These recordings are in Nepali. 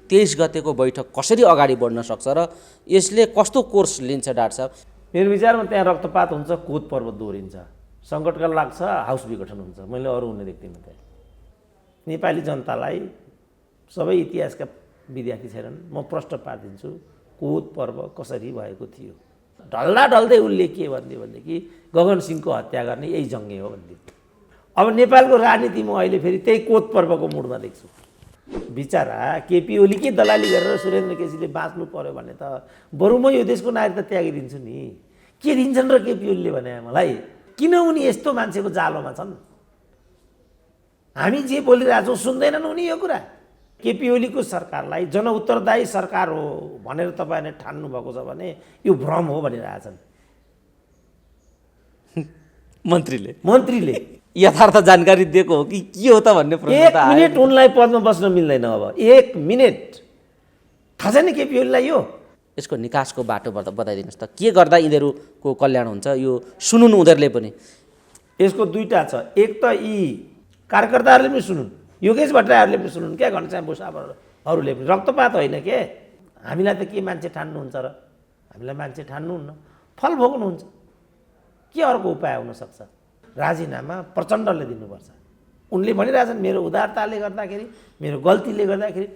23 गतेको बैठक कसरी अगाडि बढ्न सक्छ र यसले कस्तो कोर्स लिन्छ डाक्टर साहब? मेरो विचारमा त्यहाँ रक्तपात हुन्छ, कोत पर्व दोहोरिन्छ, सङ्कटकाल लाग्छ, हाउस विघटन हुन्छ। मैले अरू हुने देख्दिनँ। त्यहाँ नेपाली जनतालाई सबै इतिहासका विद्यार्थी छैनन्, म प्रश्न पारिदिन्छु कोत पर्व कसरी भएको थियो। ढल्दा ढल्दै उसले के भन्दियो भनेदेखि गगन सिंहको हत्या गर्ने यही जङ्गे हो भन्दियो। अब नेपालको राजनीति म अहिले फेरि त्यही कोत पर्वको मुडमा देख्छु। बिचरा केपी ओलीकै दलाली गरेर सुरेन्द्र केसीले बाँच्नु पर्यो भने त बरु म यो देशको नागरिकता त्यागिदिन्छु नि। के दिन्छन् र केपी ओलीले भने मलाई? किन उनी यस्तो मान्छेको जालोमा छन्? हामी जे बोलिरहेछौँ सुन्दैनन् उनी यो कुरा। केपी ओलीको सरकारलाई जनउत्तरदायी सरकार हो भनेर तपाईँले ठान्नु भएको छ भने यो भ्रम हो भनिरहेछन् मन्त्रीले। यथार्थ जानकारी दिएको हो कि के हो त भन्ने प्रश्न एक मिनेट उनलाई पदमा बस्न मिल्दैन। अब एक मिनेट थाहा छैन केपी ओलीलाई यो? यसको निकासको बाटो बताइदिनुहोस् त, के गर्दा यिनीहरूको कल्याण हुन्छ? यो सुनुन् उनीहरूले पनि। यसको दुईटा छ। एक त यी कार्यकर्ताहरूले पनि सुनुन्, योगेश भट्टराईहरूले पनि सुनुन्, क्या घनश्याम भुसावरहरूले पनि। रक्तपात होइन के, हामीलाई त के मान्छे ठान्नुहुन्छ र? हामीलाई मान्छे ठान्नुहुन्न, फल भोग्नुहुन्छ। के अर्को उपाय हुनसक्छ? राजीनामा प्रचण्डले दिनुपर्छ। उनले भनिरहेछन् मेरो उदारताले गर्दाखेरि, मेरो गल्तीले गर्दाखेरि।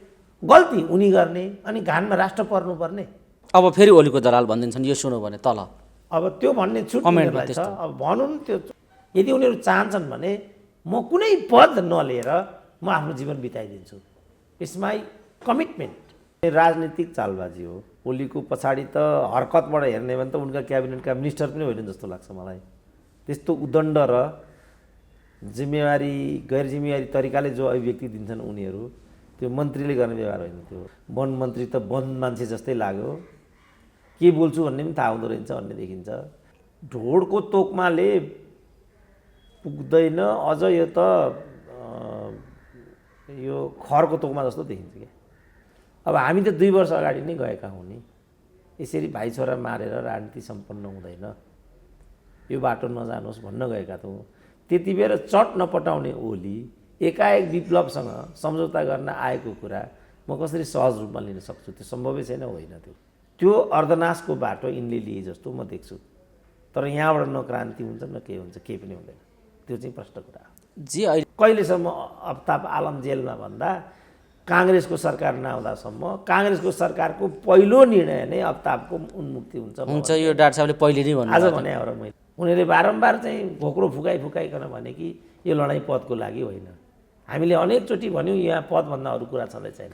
गल्ती उनी गर्ने अनि घानमा राष्ट्र पर्नुपर्ने। अब फेरि ओलीको दलाल भनिदिन्छन्, यो सुनौ भने तल। अब त्यो भन्ने छुट उनीहरूलाई छ। अब भनौँ त्यो, यदि उनीहरू चाहन्छन् भने म कुनै पद नलिएर म आफ्नो जीवन बिताइदिन्छु। It's my commitment. राजनीतिक चालबाजी हो। ओलीको पछाडि त हरकतबाट हेर्ने भने त उनका क्याबिनेटका मिनिस्टर पनि होइन जस्तो लाग्छ मलाई। त्यस्तो उदण्ड र जिम्मेवारी गैर जिम्मेवारी तरिकाले जो अभिव्यक्ति दिन्छन् उनीहरू, त्यो मन्त्रीले गर्ने व्यवहार होइन। त्यो वन मन्त्री त वन मान्छे जस्तै लाग्यो। के बोल्छु भन्ने पनि थाहा हुँदो रहेछ भन्ने देखिन्छ। ढोडको तोकमाले पुग्दैन, अझ यो त यो खरको तोकमा जस्तो देखिन्छ क्या। अब हामी त 2 वर्ष अगाडि नै गएका हौँ नि। यसरी भाइ छोरा मारेर राजनीति सम्पन्न हुँदैन, यो बाटो नजानुहोस् भन्न गएका थियौँ। त्यति बेर चट नपटाउने ओली एकाएक विप्लवसँग सम्झौता गर्न आएको कुरा म कसरी सहज रूपमा लिन सक्छु? त्यो सम्भवै छैन। होइन, त्यो अर्धनाशको बाटो यिनले लिए जस्तो म देख्छु। तर यहाँबाट न क्रान्ति हुन्छ न के हुन्छ, केही पनि हुँदैन। त्यो चाहिँ प्रश्न कुरा हो। जी अहिले कहिलेसम्म आफ्ताब आलम जेलमा भन्दा काङ्ग्रेसको सरकार नआउँदासम्म काङ्ग्रेसको सरकारको पहिलो निर्णय नै आफ्ताबको उन्मुक्ति हुन्छ। यो डाक्टर साहबले पहिले नै भन्नु आज भने हो र मैले। उनीहरूले बारम्बार चाहिँ घोक्रो फुकाइकन भने कि यो लडाइँ पदको लागि होइन। हामीले अनेकचोटि भन्यौँ यहाँ पदभन्दा अरू कुरा छँदै छैन।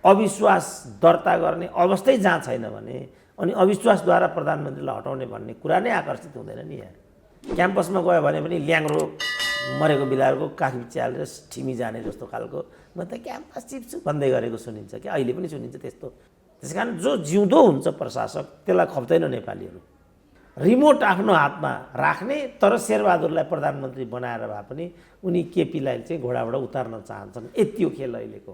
अविश्वास दर्ता गर्ने अवस्थै जहाँ छैन भने अनि अविश्वासद्वारा प्रधानमन्त्रीलाई हटाउने भन्ने कुरा नै आकर्षित हुँदैन नि। यहाँ क्याम्पसमा गयो भने पनि ल्याङ्रो मरेको बिलारको काखी च्यालेर ठिमी जाने जस्तो खालको म त क्याम्पस चिप्छु भन्दै गरेको सुनिन्छ क्या। अहिले पनि सुनिन्छ त्यस्तो। त्यस कारण जो जिउँदो हुन्छ प्रशासक त्यसलाई खप्दैन नेपालीहरू। रिमोट आफ्नो हातमा राख्ने, तर शेरबहादुरलाई प्रधानमन्त्री बनाएर भए पनि उनी केपीलाई चाहिँ घोडाबाट उतार्न चाहन्छन्। यति हो खेल अहिलेको।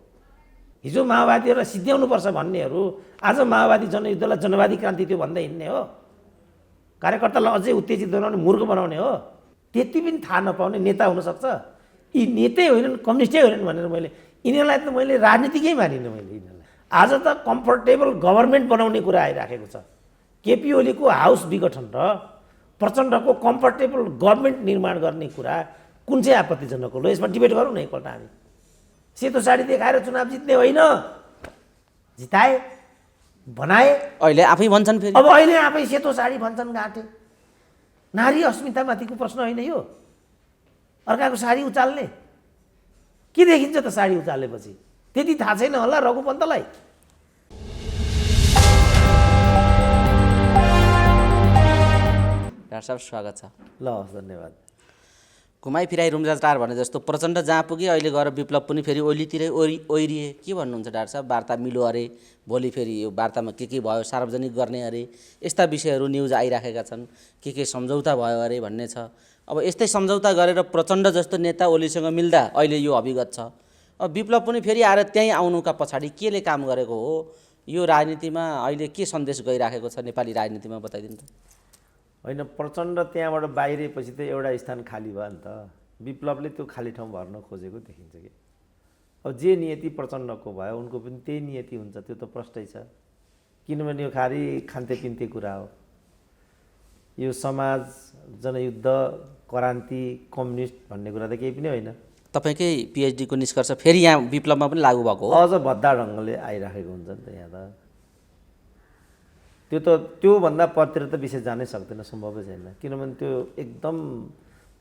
हिजो माओवादीहरूलाई सिद्ध्याउनुपर्छ भन्नेहरू आज माओवादी जनयुद्धलाई जनवादी क्रान्ति थियो भन्दै हिँड्ने हो। कार्यकर्तालाई अझै उत्तेजित बनाउने, मूर्ख बनाउने हो। त्यति पनि थाहा नपाउने नेता हुनसक्छ। यी नेतै होइनन्, कम्युनिस्टै होइनन् भनेर यिनीहरूलाई त मैले राजनीतिकै मानिनँ। मैले यिनीहरूलाई आज त कम्फर्टेबल गभर्मेन्ट बनाउने कुरा आइराखेको छ। केपी ओलीको हाउस विघटन र प्रचण्डको कम्फर्टेबल गभर्मेन्ट निर्माण गर्ने कुरा कुन चाहिँ आपत्तिजनक हो? यसमा डिबेट गरौँ न एकपल्ट। हामी सेतो साडी देखाएर चुनाव जित्ने होइन, जिताए बनाए। अहिले आफै भन्छन् फेरि। अब अहिले आफै सेतो साडी भन्छन्, गाँटे। नारी अस्मितामाथिको प्रश्न होइन यो। अर्काको साडी उचाल्ने के देखिन्छ त? साडी उचालेपछि त्यति थाहा छैन होला रघु पन्तलाई। डाक्टर साहब स्वागत छ। ल हस्, धन्यवाद। घुमाइ फिराइ रुम्जाटार भने जस्तो प्रचण्ड जहाँ पुगे अहिले गएर विप्लव पनि फेरि ओलीतिरै ओइरिए। के भन्नुहुन्छ डाक्टर साहब? वार्ता मिलो अरे, भोलि फेरि यो वार्तामा के भयो सार्वजनिक गर्ने अरे, यस्ता विषयहरू न्युज आइराखेका छन्। के सम्झौता भयो अरे भन्ने छ। अब यस्तै सम्झौता गरेर प्रचण्ड जस्तो नेता ओलीसँग मिल्दा अहिले यो अभिगत छ। अब विप्लव पनि फेरि आएर त्यहीँ आउनुका पछाडि केले काम गरेको हो? यो राजनीतिमा अहिले के सन्देश गइराखेको छ नेपाली राजनीतिमा बताइदिनु त। होइन, प्रचण्ड त्यहाँबाट बाहिरिएपछि त एउटा स्थान खाली भयो नि त। विप्लवले त्यो खाली ठाउँ भर्न खोजेको देखिन्छ कि अब जे नियति प्रचण्डको भयो उनको पनि त्यही नियति हुन्छ, त्यो त प्रष्टै छ। किनभने यो खालि खान्ते पिन्ते कुरा हो। यो समाज, जनयुद्ध, क्रान्ति, कम्युनिस्ट भन्ने कुरा त केही पनि होइन। तपाईँकै पिएचडीको निष्कर्ष फेरि यहाँ विप्लवमा पनि लागू भएको हो। अझ भद्दा ढङ्गले आइराखेको हुन्छ नि त यहाँ त। त्योभन्दा परतिर त विषय जानै सक्दैन, सम्भवै छैन। किनभने त्यो एकदम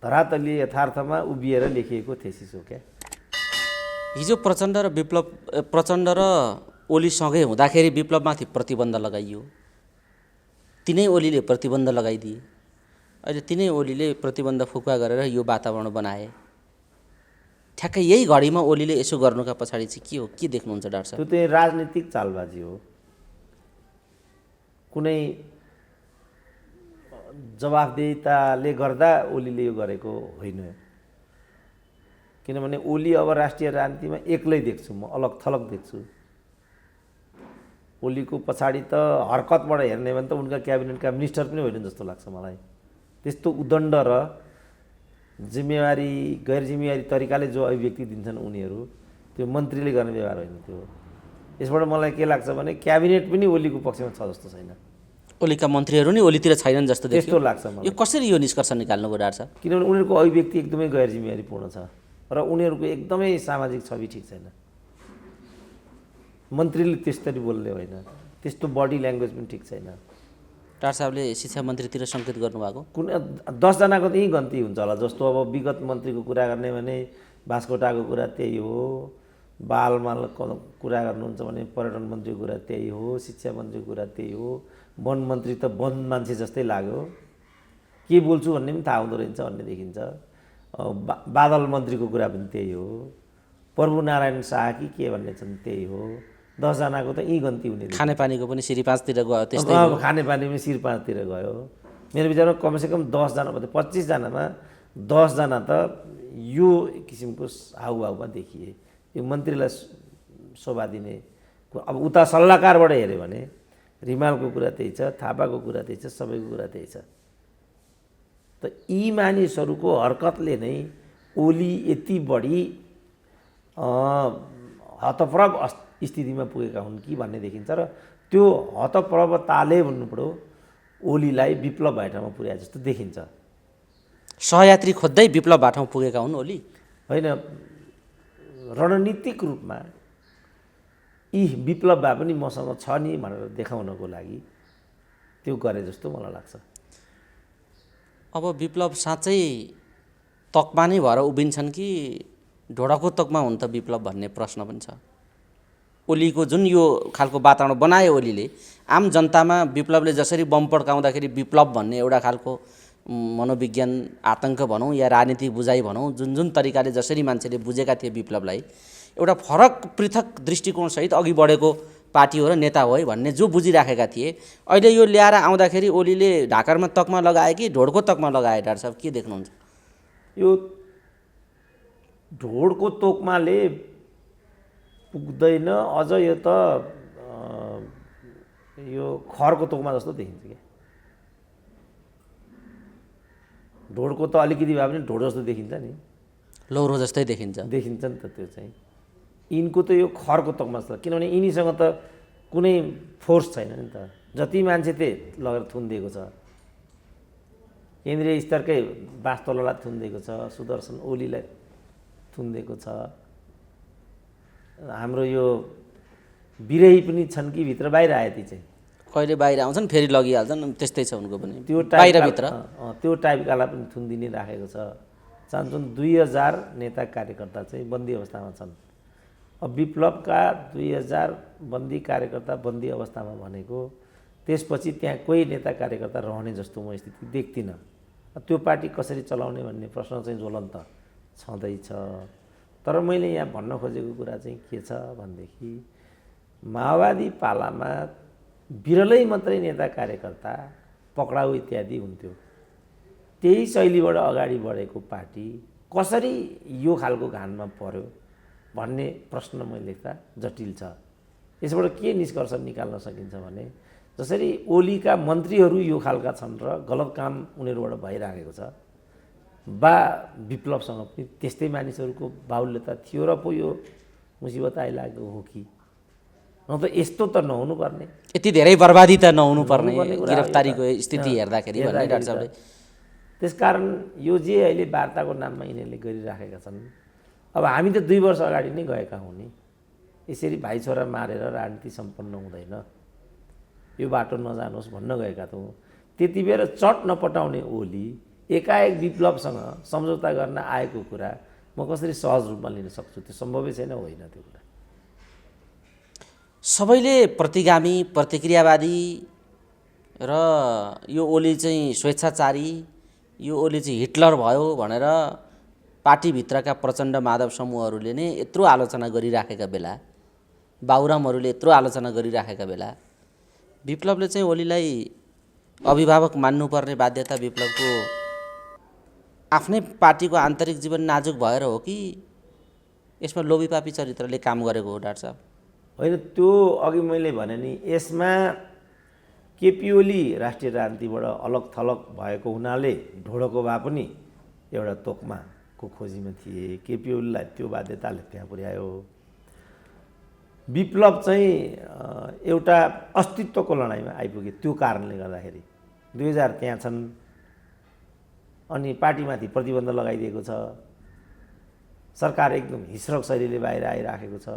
धरातलीय यथार्थमा उभिएर लेखिएको थेसिस हो क्या। हिजो प्रचण्ड र ओलीसँगै हुँदाखेरि विप्लवमाथि प्रतिबन्ध लगाइयो, तिनै ओलीले प्रतिबन्ध लगाइदिए। अहिले तिनै ओलीले प्रतिबन्ध फुकुवा गरेर यो वातावरण बनाए। ठ्याक्कै यही घडीमा ओलीले यसो गर्नुका पछाडि चाहिँ के हो, के देख्नुहुन्छ डाक्टर साहब? त्यो चाहिँ राजनीतिक चालबाजी हो। कुनै जवाफदेहिताले गर्दा ओलीले यो गरेको होइन। किनभने ओली अब राष्ट्रिय राजनीतिमा एक्लै देख्छु म, अलग थलग देख्छु। ओलीको पछाडि त हरकतबाट हेर्ने भने त उनका क्याबिनेटका मिनिस्टर पनि होइन जस्तो लाग्छ मलाई। त्यस्तो उदण्ड र जिम्मेवारी गैर जिम्मेवारी तरिकाले जो अभिव्यक्ति दिन्छन् उनीहरू, त्यो मन्त्रीले गर्ने व्यवहार होइन त्यो। यसबाट मलाई के लाग्छ भने क्याबिनेट पनि ओलीको पक्षमा छ जस्तो छैन। ओलीका मन्त्रीहरू नि ओलीतिर छैनन् जस्तो देखियो। त्यस्तो लाग्छ मलाई। यो कसरी यो निष्कर्ष निकाल्नुको डाक्टर साहब? किनभने उनीहरूको अभिव्यक्ति एकदमै गैर जिम्मेवारीपूर्ण छ र उनीहरूको एकदमै सामाजिक छवि ठिक छैन। मन्त्रीले त्यसरी बोल्ने होइन, त्यस्तो बडी ल्याङ्ग्वेज पनि ठिक छैन। डाक्टर साहबले शिक्षा मन्त्रीतिर सङ्केत गर्नुभएको? कुन 10 जनाको त यहीँ गन्ती हुन्छ होला। जस्तो अब विगत मन्त्रीको कुरा गर्ने भने बास्कोटाको कुरा त्यही हो, बालमालको कुरा गर्नुहुन्छ भने पर्यटन मन्त्रीको कुरा त्यही हो, शिक्षा मन्त्रीको कुरा त्यही हो, वन मन्त्री त वन मान्छे जस्तै लाग्यो, के बोल्छु भन्ने पनि थाहा हुँदो रहेछ भन्ने देखिन्छ। बादल मन्त्रीको कुरा पनि त्यही हो, प्रभु नारायण शाह कि के भन्ने छन् त्यही हो। 10 जनाको त यहीँ गन्ती हुने। खानेपानीको पनि श्री 5 तिर गयो त्यस्तै। खानेपानी पनि श्री 5 तिर गयो। मेरो विचारमा कमसेकम 10 जना भन्दा 25 जनामा 10 जना त यो किसिमको हाउभाउमा देखिए। यो मन्त्रीलाई शोभा दिने। अब उता सल्लाहकारबाट हेऱ्यो भने रिमालको कुरा त्यही छ, थापाको कुरा त्यही छ, सबैको कुरा त्यही छ। त यी मानिसहरूको हरकतले नै ओली यति बढी हतप्रभ स्थितिमा पुगेका हुन् कि भन्ने देखिन्छ र त्यो हतप्रभताले भन्नु पर्यो ओलीलाई विप्लव भए ठाउँमा पुर्याए जस्तो देखिन्छ। सहयात्री खोज्दै विप्लव बाटोमा पुगेका हुन् ओली? होइन, रणनीतिक रूपमा यी विप्लव भए पनि मसँग छ नि भनेर देखाउनको लागि त्यो गरे जस्तो मलाई लाग्छ। अब विप्लव साँच्चै तकमा नै भएर उभिन्छन् कि ढोडाको तकमा हुन् त विप्लव भन्ने प्रश्न पनि छ। ओलीको जुन यो खालको वातावरण बनायो ओलीले, आम जनतामा विप्लवले जसरी बम पड्काउँदाखेरि विप्लव भन्ने एउटा खालको मनोविज्ञान आतङ्क भनौँ या राजनीतिक बुझाइ भनौँ, जुन जुन तरिकाले जसरी मान्छेले बुझेका थिए विप्लवलाई, एउटा फरक पृथक दृष्टिकोणसहित अघि बढेको पार्टी हो र नेता हो है भन्ने जो बुझिराखेका थिए, अहिले यो ल्याएर आउँदाखेरि ओलीले ढाकरमा तकमा लगाए कि ढोडको तकमा लगाए? डाक्टर साहब के देख्नुहुन्छ? यो ढोडको तोकमाले पुग्दैन, अझ यो त यो खरको तोकमा जस्तो देखिन्छ क्या। ढोडको त अलिकति भए पनि ढोड जस्तो देखिन्छ नि, लौरो जस्तै देखिन्छ नि त। त्यो चाहिँ यिनको त यो खरको तोकमा जस्तो, किनभने यिनीसँग त कुनै फोर्स छैन नि त। जति मान्छे त्यही लगेर थुनिदिएको छ, केन्द्रीय स्तरकै बास्तोलालाई थुनिदिएको छ, सुदर्शन ओलीलाई थुनिदिएको छ। हाम्रो यो बिरही पनि छन् कि भित्र बाहिर आए ती चाहिँ कहिले बाहिर आउँछन् फेरि लगिहाल्छन्, त्यस्तै छ उनको पनि। त्यो बाहिरभित्र त्यो टाइपकालाई पनि थुनिदिने राखेको छ। चाहन्छन् 2000 नेता कार्यकर्ता चाहिँ बन्दी अवस्थामा छन्। अब विप्लवका 2000 बन्दी कार्यकर्ता बन्दी अवस्थामा भनेको त्यसपछि त्यहाँ कोही नेता कार्यकर्ता रहने जस्तो म स्थिति देख्दिनँ। त्यो पार्टी कसरी चलाउने भन्ने प्रश्न चाहिँ ज्वलन्त छँदैछ। तर मैले यहाँ भन्न खोजेको कुरा चाहिँ के छ भनेदेखि माओवादी पालामा बिरलै मात्रै नेता कार्यकर्ता पक्राउ इत्यादि हुन्थ्यो। त्यही शैलीबाट अगाडि बढेको पार्टी कसरी यो खालको घानमा पर्यो भन्ने प्रश्न मैले लेख्दा जटिल छ। यसबाट के निष्कर्ष निकाल्न सकिन्छ भने जसरी ओलीका मन्त्रीहरू यो खालका छन् र गलत काम उनीहरूबाट भइराखेको छ, विप्लवसँग पनि त्यस्तै मानिसहरूको बाहुल्यता थियो र पो यो मुसिबत आइलागेको हो कि न त यस्तो त नहुनु पर्ने यति धेरै बर्बादी त नहुनु पर्ने नहुनुपर्ने कुरा हो यो त। गिरफ्तारीको स्थिति हेर्दाखेरि भन्ने डाक्टर साहबले। त्यसकारण यो जे अहिले वार्ताको नाममा यिनीहरूले गरिराखेका छन्, अब हामी त 2 वर्ष अगाडि नै गएका हौँ नि। यसरी भाइ छोरा मारेर राजनीति सम्पन्न हुँदैन, यो बाटो नजानुहोस् भन्न गएका थियौँ। त्यति बेर चट नपटाउने ओली एकाएक विप्लवसँग सम्झौता गर्न आएको कुरा म कसरी सहज रूपमा लिन सक्छु? त्यो सम्भवै छैन, होइन त्यो कुरा। सबैले प्रतिगामी प्रतिक्रियावादी र यो ओली चाहिँ स्वेच्छाचारी, यो ओली चाहिँ हिटलर भयो भनेर पार्टीभित्रका प्रचण्ड माधव समूहहरूले नै यत्रो आलोचना गरिराखेका बेला, बाबुरामहरूले यत्रो आलोचना गरिराखेका बेला विप्लवले चाहिँ ओलीलाई अभिभावक मान्नुपर्ने बाध्यता विप्लवको आफ्नै पार्टीको आन्तरिक जीवन नाजुक भएर हो कि यसमा लोभीपापी चरित्रले काम गरेको हो डाक्टर साहब? होइन, त्यो अघि मैले भने नि, यसमा केपी ओली राष्ट्रिय राजनीतिबाट अलग थलग भएको हुनाले ढोडको भए पनि एउटा तोकमाको खोजीमा थिए। केपी ओलीलाई त्यो बाध्यताले त्यहाँ पुर्यायो। विप्लव चाहिँ एउटा अस्तित्वको लडाइँमा आइपुगे त्यो कारणले गर्दाखेरि। 2000 त्यहाँ छन्, अनि पार्टीमाथि प्रतिबन्ध लगाइदिएको छ। सरकार एकदम हिस्रक शैलीले बाहिर आइराखेको छ।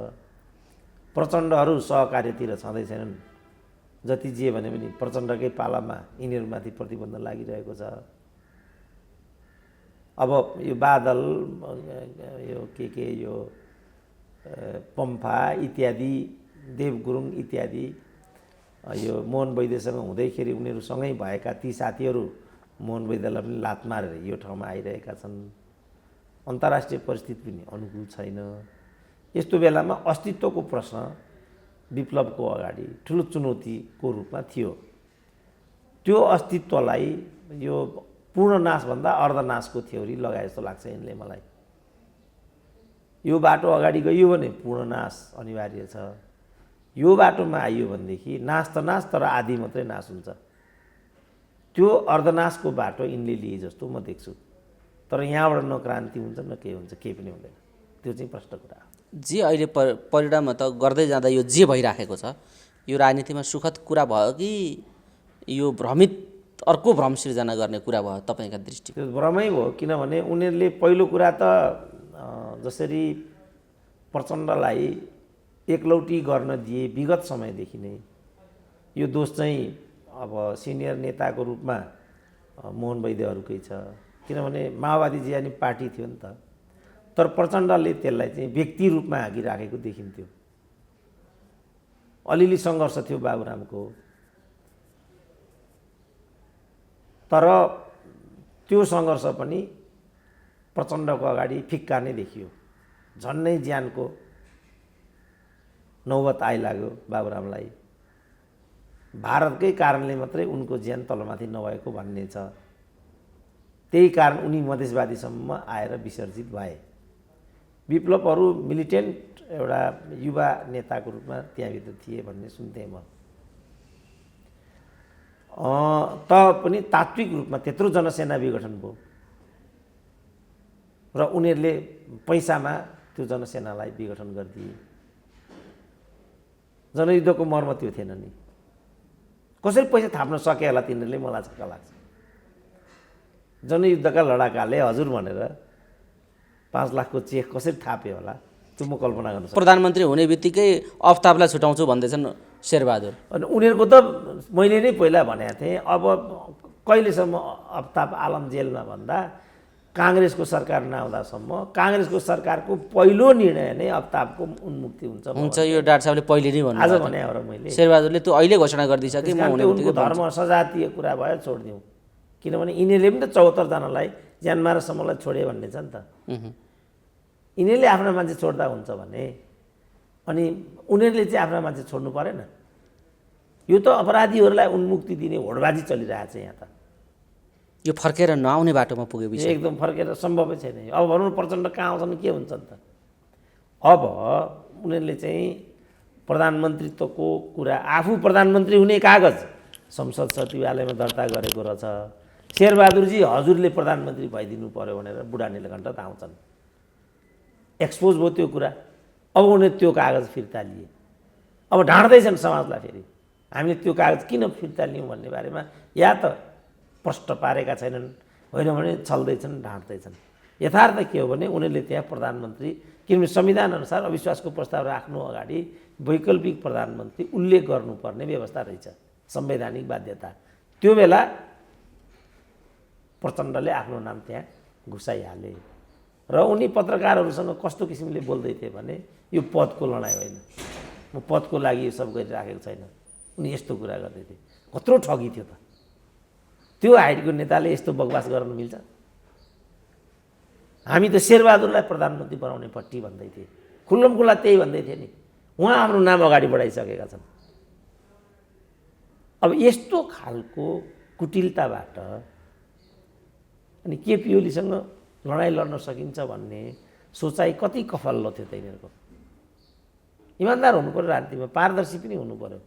प्रचण्डहरू सहकार्यतिर छँदै छैनन्। जति जे भने पनि प्रचण्डकै पालामा यिनीहरूमाथि प्रतिबन्ध लागिरहेको छ। अब यो बादल, यो के यो पम्फा इत्यादि, देव गुरुङ इत्यादि, यो मोहन वैद्यसँग हुँदैखेरि उनीहरूसँगै भएका ती साथीहरू मोहन वैद्यलाई पनि लात मारेर यो ठाउँमा आइरहेका छन्। अन्तर्राष्ट्रिय परिस्थिति पनि अनुकूल छैन। यस्तो बेलामा अस्तित्वको प्रश्न विप्लवको अगाडि ठुलो चुनौतीको रूपमा थियो। त्यो अस्तित्वलाई यो पूर्ण नाशभन्दा अर्धनाशको थ्योरी लगाए जस्तो लाग्छ यिनले मलाई। यो बाटो अगाडि गयो भने पूर्ण नाश अनिवार्य छ। यो बाटोमा आइयो भनेदेखि नाश त नाश, तर आधी मात्रै नाश हुन्छ। त्यो अर्धनाशको बाटो यिनले लिए जस्तो म देख्छु। तर यहाँबाट न क्रान्ति हुन्छ न केही हुन्छ, केही पनि हुँदैन। त्यो चाहिँ प्रश्न कुरा हो। जे अहिले परिणाम त गर्दै जाँदा यो जे भइराखेको छ, यो राजनीतिमा सुखद कुरा भयो कि यो भ्रमित अर्को भ्रम सिर्जना गर्ने कुरा भयो तपाईँका दृष्टिमा? त्यो भ्रमै भयो, किनभने उनीहरूले पहिलो कुरा त जसरी प्रचण्डलाई एकलौटी गर्न दिए विगत समयदेखि नै, यो दोष चाहिँ अब सिनियर नेताको रूपमा मोहन वैद्यहरूकै छ। किनभने माओवादी जियानी पार्टी थियो नि त, तर प्रचण्डले त्यसलाई चाहिँ व्यक्ति रूपमा हाँकिराखेको देखिन्थ्यो। अलिअलि सङ्घर्ष थियो बाबुरामको, तर त्यो सङ्घर्ष पनि प्रचण्डको अगाडि फिक्का नै देखियो। झन्नै ज्यानको नौबत आइलाग्यो बाबुरामलाई। भारतकै कारणले मात्रै उनको ज्यान तलमाथि नभएको भन्ने छ। त्यही कारण उनी मधेसवादीसम्म आएर विसर्जित भए। विप्लवहरू मिलिटेन्ट एउटा युवा नेताको रूपमा त्यहाँभित्र थिए भन्ने सुन्थेँ म। त पनि तात्विक रूपमा त्यत्रो जनसेना विघटन भयो र उनीहरूले पैसामा त्यो जनसेनालाई विघटन गरिदिए। जनयुद्धको मर्म त्यो थिएन नि। कसरी पैसा थाप्न सके होला तिनीहरूले, मलाई छक्क लाग्छ। जनयुद्धका लडाकाले हजुर भनेर 5 लाखको चेक कसरी थाप्यो होला, त्यो म कल्पना गर्न सक्छु। प्रधानमन्त्री हुने बित्तिकै अफ्ताबलाई छुटाउँछु भन्दैछन् शेरबहादुर। अनि उनीहरूको त मैले नै पहिला भनेको थिएँ, अब कहिलेसम्म अफ्ताब आलम जेलमा भन्दा काङ्ग्रेसको सरकार नआउँदासम्म काङ्ग्रेसको सरकारको पहिलो निर्णय नै अफ्ताबको उन्मुक्ति हुन्छ। यो डाक्टर साहबले पहिले नै भन्नु आज भने हो र मैले। शेरबहादुरले त्यो अहिले घोषणा गरिदिइसके म हुने उनको धर्म सजातीय कुरा भयो, छोडिदिउँ। किनभने यिनीहरूले पनि त 74 जनालाई ज्यान मारेसम्मलाई छोडे भन्ने छ नि त। यिनीहरूले आफ्ना मान्छे छोड्दा हुन्छ भने, अनि उनीहरूले चाहिँ आफ्ना मान्छे छोड्नु परेन? यो त अपराधीहरूलाई उन्मुक्ति दिने होडबाजी चलिरहेको छ यहाँ त। यो फर्केर नआउने बाटोमा पुगे विषय एकदम फर्केर सम्भवै छैन। अब भनौँ प्रचण्ड कहाँ आउँछन्, के हुन्छ नि त? अब उनीहरूले चाहिँ प्रधानमन्त्रीत्वको कुरा, आफू प्रधानमन्त्री हुने कागज संसद सचिवालयमा दर्ता गरेको रहेछ। शेरबहादुरजी हजुरले प्रधानमन्त्री भइदिनु पर्यो भनेर बुढा नीलकण्ठ त आउँछन्। एक्सपोज भयो त्यो कुरा। अब उनीहरूले त्यो कागज फिर्ता लिए, अब ढाँट्दैछन् समाजलाई। फेरि हामीले त्यो कागज किन फिर्ता लियौँ भन्ने बारेमा या त प्रष्ट पारेका छैनन्, होइन भने छल्दैछन्, ढाँट्दैछन्। यथार्थ के हो भने उनीहरूले त्यहाँ प्रधानमन्त्री, किनभने संविधानअनुसार अविश्वासको प्रस्ताव राख्नु अगाडि वैकल्पिक प्रधानमन्त्री उल्लेख गर्नुपर्ने व्यवस्था रहेछ, संवैधानिक बाध्यता। त्यो बेला प्रचण्डले आफ्नो नाम त्यहाँ घुसाइहाले र उनी पत्रकारहरूसँग कस्तो किसिमले बोल्दै थिए भने यो पदको लडाइँ होइन, म पदको लागि यो सब गरिराखेको छैन, उनी यस्तो कुरा गर्दै थिए। कत्रो ठगी थियो त। त्यो हाइटको नेताले यस्तो बकवास गर्न मिल्छ? हामी त शेरबहादुरलाई प्रधानमन्त्री बनाउने पट्टि भन्दै थिए, खुल्लम खुल्ला त्यही भन्दै थिए नि। उहाँ आफ्नो नाम अगाडि बढाइसकेका छन्। अब यस्तो खालको कुटिलताबाट अनि केपी ओलीसँग लडाइँ लड्न सकिन्छ भन्ने सोचाइ कति कफल्लो थियो त यिनीहरूको। इमान्दार हुनु पर्यो, राजनीतिमा पारदर्शी पनि हुनु पर्यो।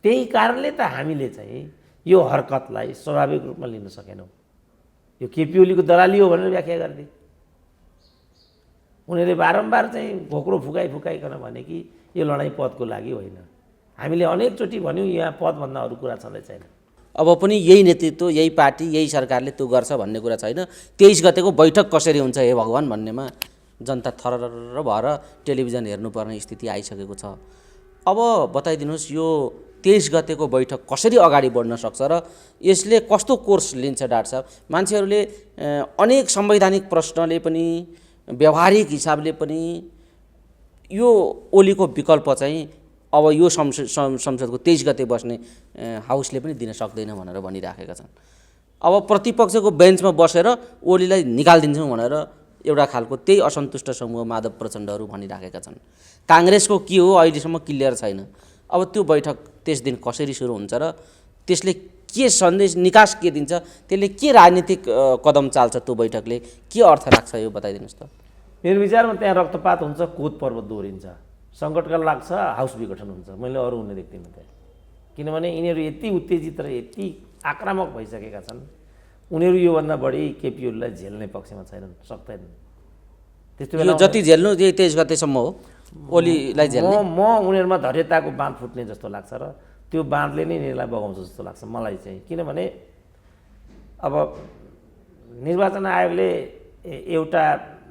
त्यही कारणले त हामीले चाहिँ यो हरकतलाई स्वाभाविक रूपमा लिन सकेनौँ। यो केपी ओलीको दलाली हो भनेर व्याख्या गरिदिए। उनीहरूले बारम्बार चाहिँ घोक्रो फुकाइकन भने कि यो लडाइँ पदको लागि होइन। हामीले अनेकचोटि भन्यौँ यहाँ पदभन्दा अरू कुरा छँदै छैन। अब पनि यही नेतृत्व, यही पार्टी, यही सरकारले त्यो गर्छ भन्ने कुरा छैन। 23 गतेको बैठक कसरी हुन्छ हे भगवान् भन्नेमा जनता थरर भएर टेलिभिजन हेर्नुपर्ने स्थिति आइसकेको छ। अब बताइदिनुहोस् यो 23 गतेको बैठक कसरी अगाडि बढ्न सक्छ र यसले कस्तो कोर्स लिन्छ डाक्टर साहब? मान्छेहरूले अनेक संवैधानिक प्रश्नले पनि व्यवहारिक हिसाबले पनि यो ओलीको विकल्प चाहिँ अब यो संसदको 23 गते बस्ने हाउसले पनि दिन सक्दैन भनेर भनिराखेका छन्। अब प्रतिपक्षको बेन्चमा बसेर ओलीलाई निकालिदिन्छौँ भनेर एउटा खालको त्यही असन्तुष्ट समूह माधव प्रचण्डहरू भनिराखेका छन्। काङ्ग्रेसको के हो अहिलेसम्म क्लियर छैन। अब त्यो बैठक त्यस दिन कसरी सुरु हुन्छ र त्यसले के सन्देश निकास के दिन्छ, त्यसले के राजनीतिक कदम चाल्छ, त्यो बैठकले के अर्थ राख्छ यो बताइदिनुहोस् त। मेरो विचारमा त्यहाँ रक्तपात हुन्छ, कोत पर्वत दोहोरिन्छ, सङ्कटकाल लाग्छ, हाउस विघटन हुन्छ। मैले अरू हुने देख्दिनँ त्यहाँ। किनभने यिनीहरू यति उत्तेजित र यति आक्रामक भइसकेका छन्, उनीहरू योभन्दा बढी केपी ओलीलाई झेल्ने पक्षमा छैनन्, सक्दैनन्। त्यस्तो बेला जति झेल्नु यही 23 गतेसम्म हो ओलीलाई झेल्ने। म उनीहरूमा धैर्यताको बाँध फुट्ने जस्तो लाग्छ र त्यो बाँधले नै यिनीहरूलाई बगाउँछ जस्तो लाग्छ मलाई चाहिँ। किनभने अब निर्वाचन आयोगले एउटा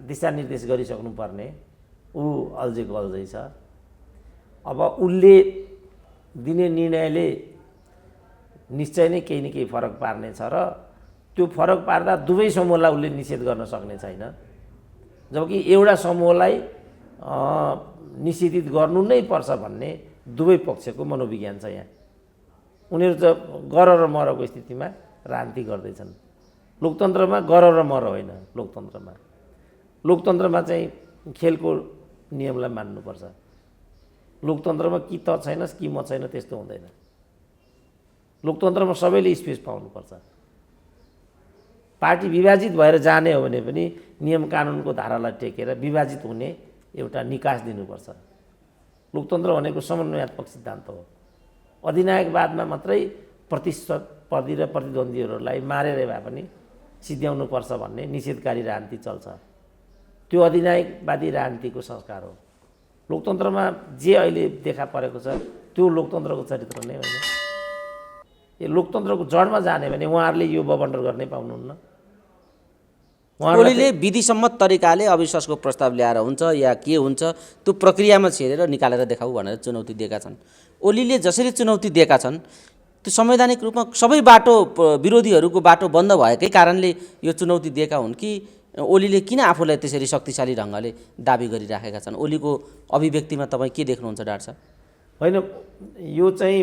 दिशानिर्देश गरिसक्नुपर्ने, ऊ अल्झेको अल्झै छ। अब उसले दिने निर्णयले निश्चय नै केही न केही फरक पार्नेछ र त्यो फरक पार्दा दुवै समूहलाई उसले निषेध गर्न सक्ने छैन। जबकि एउटा समूहलाई निषेधित गर्नु नै पर्छ भन्ने दुवै पक्षको मनोविज्ञान छ यहाँ। उनीहरू त गर र मरको स्थितिमा राजनीति गर्दैछन्। लोकतन्त्रमा गर र मर होइन, लोकतन्त्रमा चाहिँ खेलको नियमलाई मान्नुपर्छ। लोकतन्त्रमा कि त छैनस् कि म छैन त्यस्तो हुँदैन। लोकतन्त्रमा सबैले स्पेस पाउनुपर्छ। पार्टी विभाजित भएर जाने हो भने पनि नियम कानुनको धारालाई टेकेर विभाजित हुने एउटा निकास दिनुपर्छ। लोकतन्त्र भनेको समन्वयात्मक सिद्धान्त हो। अधिनायकवादमा मात्रै प्रतिस्पर्धी र प्रतिद्वन्द्वीहरूलाई मारेर भए पनि सिद्ध्याउनुपर्छ भन्ने निषेधकारी राजनीति चल्छ। त्यो अधिनायकवादी राजनीतिको संस्कार हो। लोकतन्त्रमा जे अहिले देखा परेको छ त्यो लोकतन्त्रको चरित्र नै होइन। यो लोकतन्त्रको जडमा जाने भने उहाँहरूले यो बबन्डर गर्नै पाउनुहुन्न। ओलीले विधिसम्मत तरिकाले अविश्वासको प्रस्ताव ल्याएर हुन्छ या के हुन्छ त्यो प्रक्रियामा छिरेर निकालेर देखाऊ भनेर चुनौती दिएका छन्। ओलीले जसरी चुनौती दिएका छन् त्यो संवैधानिक रूपमा सबै बाटो विरोधीहरूको बाटो बन्द भएकै कारणले यो चुनौती दिएका हुन् कि ओलीले किन आफूलाई त्यसरी शक्तिशाली ढङ्गले दाबी गरिराखेका छन्? ओलीको अभिव्यक्तिमा तपाईँ के देख्नुहुन्छ डाक्टर साहब? होइन, यो चाहिँ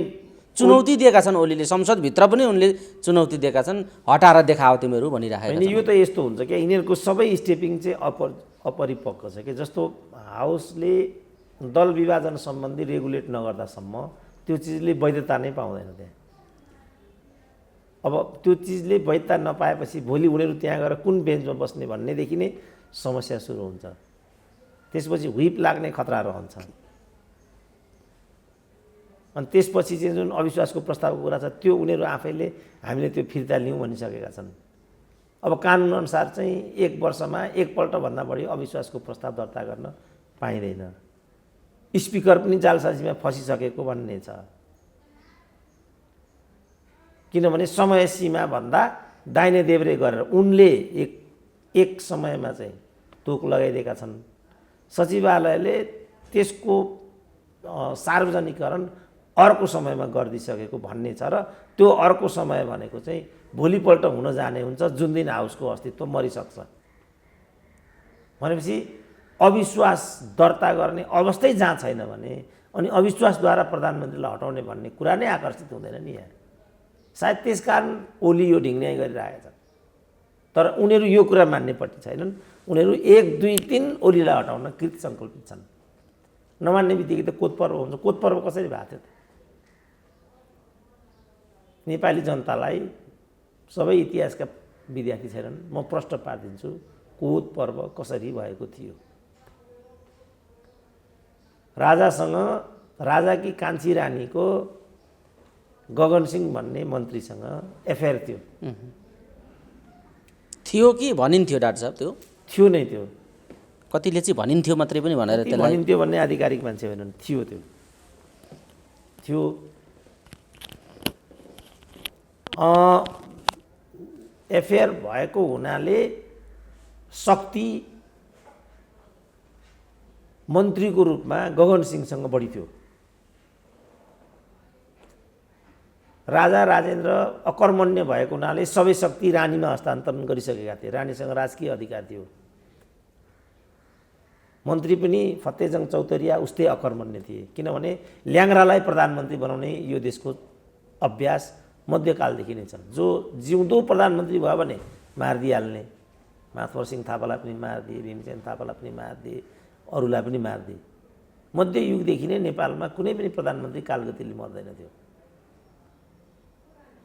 चुनौती दिएका छन् ओलीले, संसदभित्र पनि उनले चुनौती दिएका छन्, हटाएर देखाओ तिमीहरू भनिराखेका छन्। यो त यस्तो हुन्छ क्या, यिनीहरूको सबै स्टेपिङ चाहिँ अपरिपक्व छ कि। जस्तो हाउसले दल विभाजन सम्बन्धी रेगुलेट नगर्दासम्म त्यो चिजले वैधता नै पाउँदैन त्यहाँ। अब त्यो चिजले वैधता नपाएपछि भोलि उनीहरू त्यहाँ गएर कुन बेन्चमा बस्ने भन्नेदेखि नै समस्या सुरु हुन्छ। त्यसपछि व्हिप लाग्ने खतरा रहन्छ। अनि त्यसपछि चाहिँ जुन अविश्वासको प्रस्तावको कुरा छ त्यो उनीहरू आफैले हामीले त्यो फिर्ता लियौँ भनिसकेका छन्। अब कानुनअनुसार चाहिँ 1 वर्षमा एकपल्टभन्दा बढी अविश्वासको प्रस्ताव दर्ता गर्न पाइँदैन। स्पिकर पनि जालसाजीमा फसिसकेको भन्ने छ, किनभने समय सीमाभन्दा दाहिने देब्रे गरेर उनले एक समयमा चाहिँ तोक लगाइदिएका छन्। सचिवालयले त्यसको सार्वजनिकरण अर्को समयमा गरिदिइसकेको भन्ने छ र त्यो अर्को समय भनेको चाहिँ भोलिपल्ट हुन जाने हुन्छ जुन दिन हाउसको अस्तित्व मरिसक्छ। भनेपछि अविश्वास दर्ता गर्ने अवस्थै जहाँ छैन भने अनि अविश्वासद्वारा प्रधानमन्त्रीलाई हटाउने भन्ने कुरा नै आकर्षित हुँदैन नि यहाँ। सायद त्यसकारण ओली यो ढिङ्ग्याइ गरिरहेका छन्, तर उनीहरू यो कुरा मान्नेपट्टि छैनन्। उनीहरू 1, 2, 3 ओलीलाई हटाउन कृत सङ्कल्पित छन्। नमान्ने बित्तिकै त कोत पर्व हुन्छ। कोत पर्व कसरी भएको थियो त? नेपाली जनतालाई, सबै इतिहासका विद्यार्थी छैनन्, म प्रश्न पारिदिन्छु, कोत पर्व कसरी भएको थियो? राजासँग, राजाकी कान्छी रानीको गगन सिंह भन्ने मन्त्रीसँग एफआइआर थियो। थियो कि भनिन्थ्यो डाक्टर साहब? त्यो थियो नै, त्यो कतिले चाहिँ भनिन्थ्यो मात्रै पनि भनेर त्यसलाई भनिन्थ्यो भन्ने आधिकारिक मान्छे होइनन्, थियो। त्यो थियो। एफआइआर भएको हुनाले शक्ति मन्त्रीको रूपमा गगन सिंहसँग बढी थियो। राजा राजेन्द्र अकर्मण्य भएको हुनाले सबै शक्ति रानीमा हस्तान्तरण गरिसकेका थिए। रानीसँग राजकीय अधिकार थियो। मन्त्री पनि फतेजङ चौतरिया उस्तै अकर्मण्य थिए, किनभने ल्याङ्ग्रालाई प्रधानमन्त्री बनाउने यो देशको अभ्यास मध्यकालदेखि नै छ। जो जिउँदो प्रधानमन्त्री भयो भने मारिदिइहाल्ने, माधव सिंह थापालाई पनि मारिदिए, भीमसेन थापालाई पनि मारिदिए, अरूलाई पनि मारिदिए। मध्ययुगदेखि नै नेपालमा कुनै पनि प्रधानमन्त्री कालगतिले मर्दैन थियो।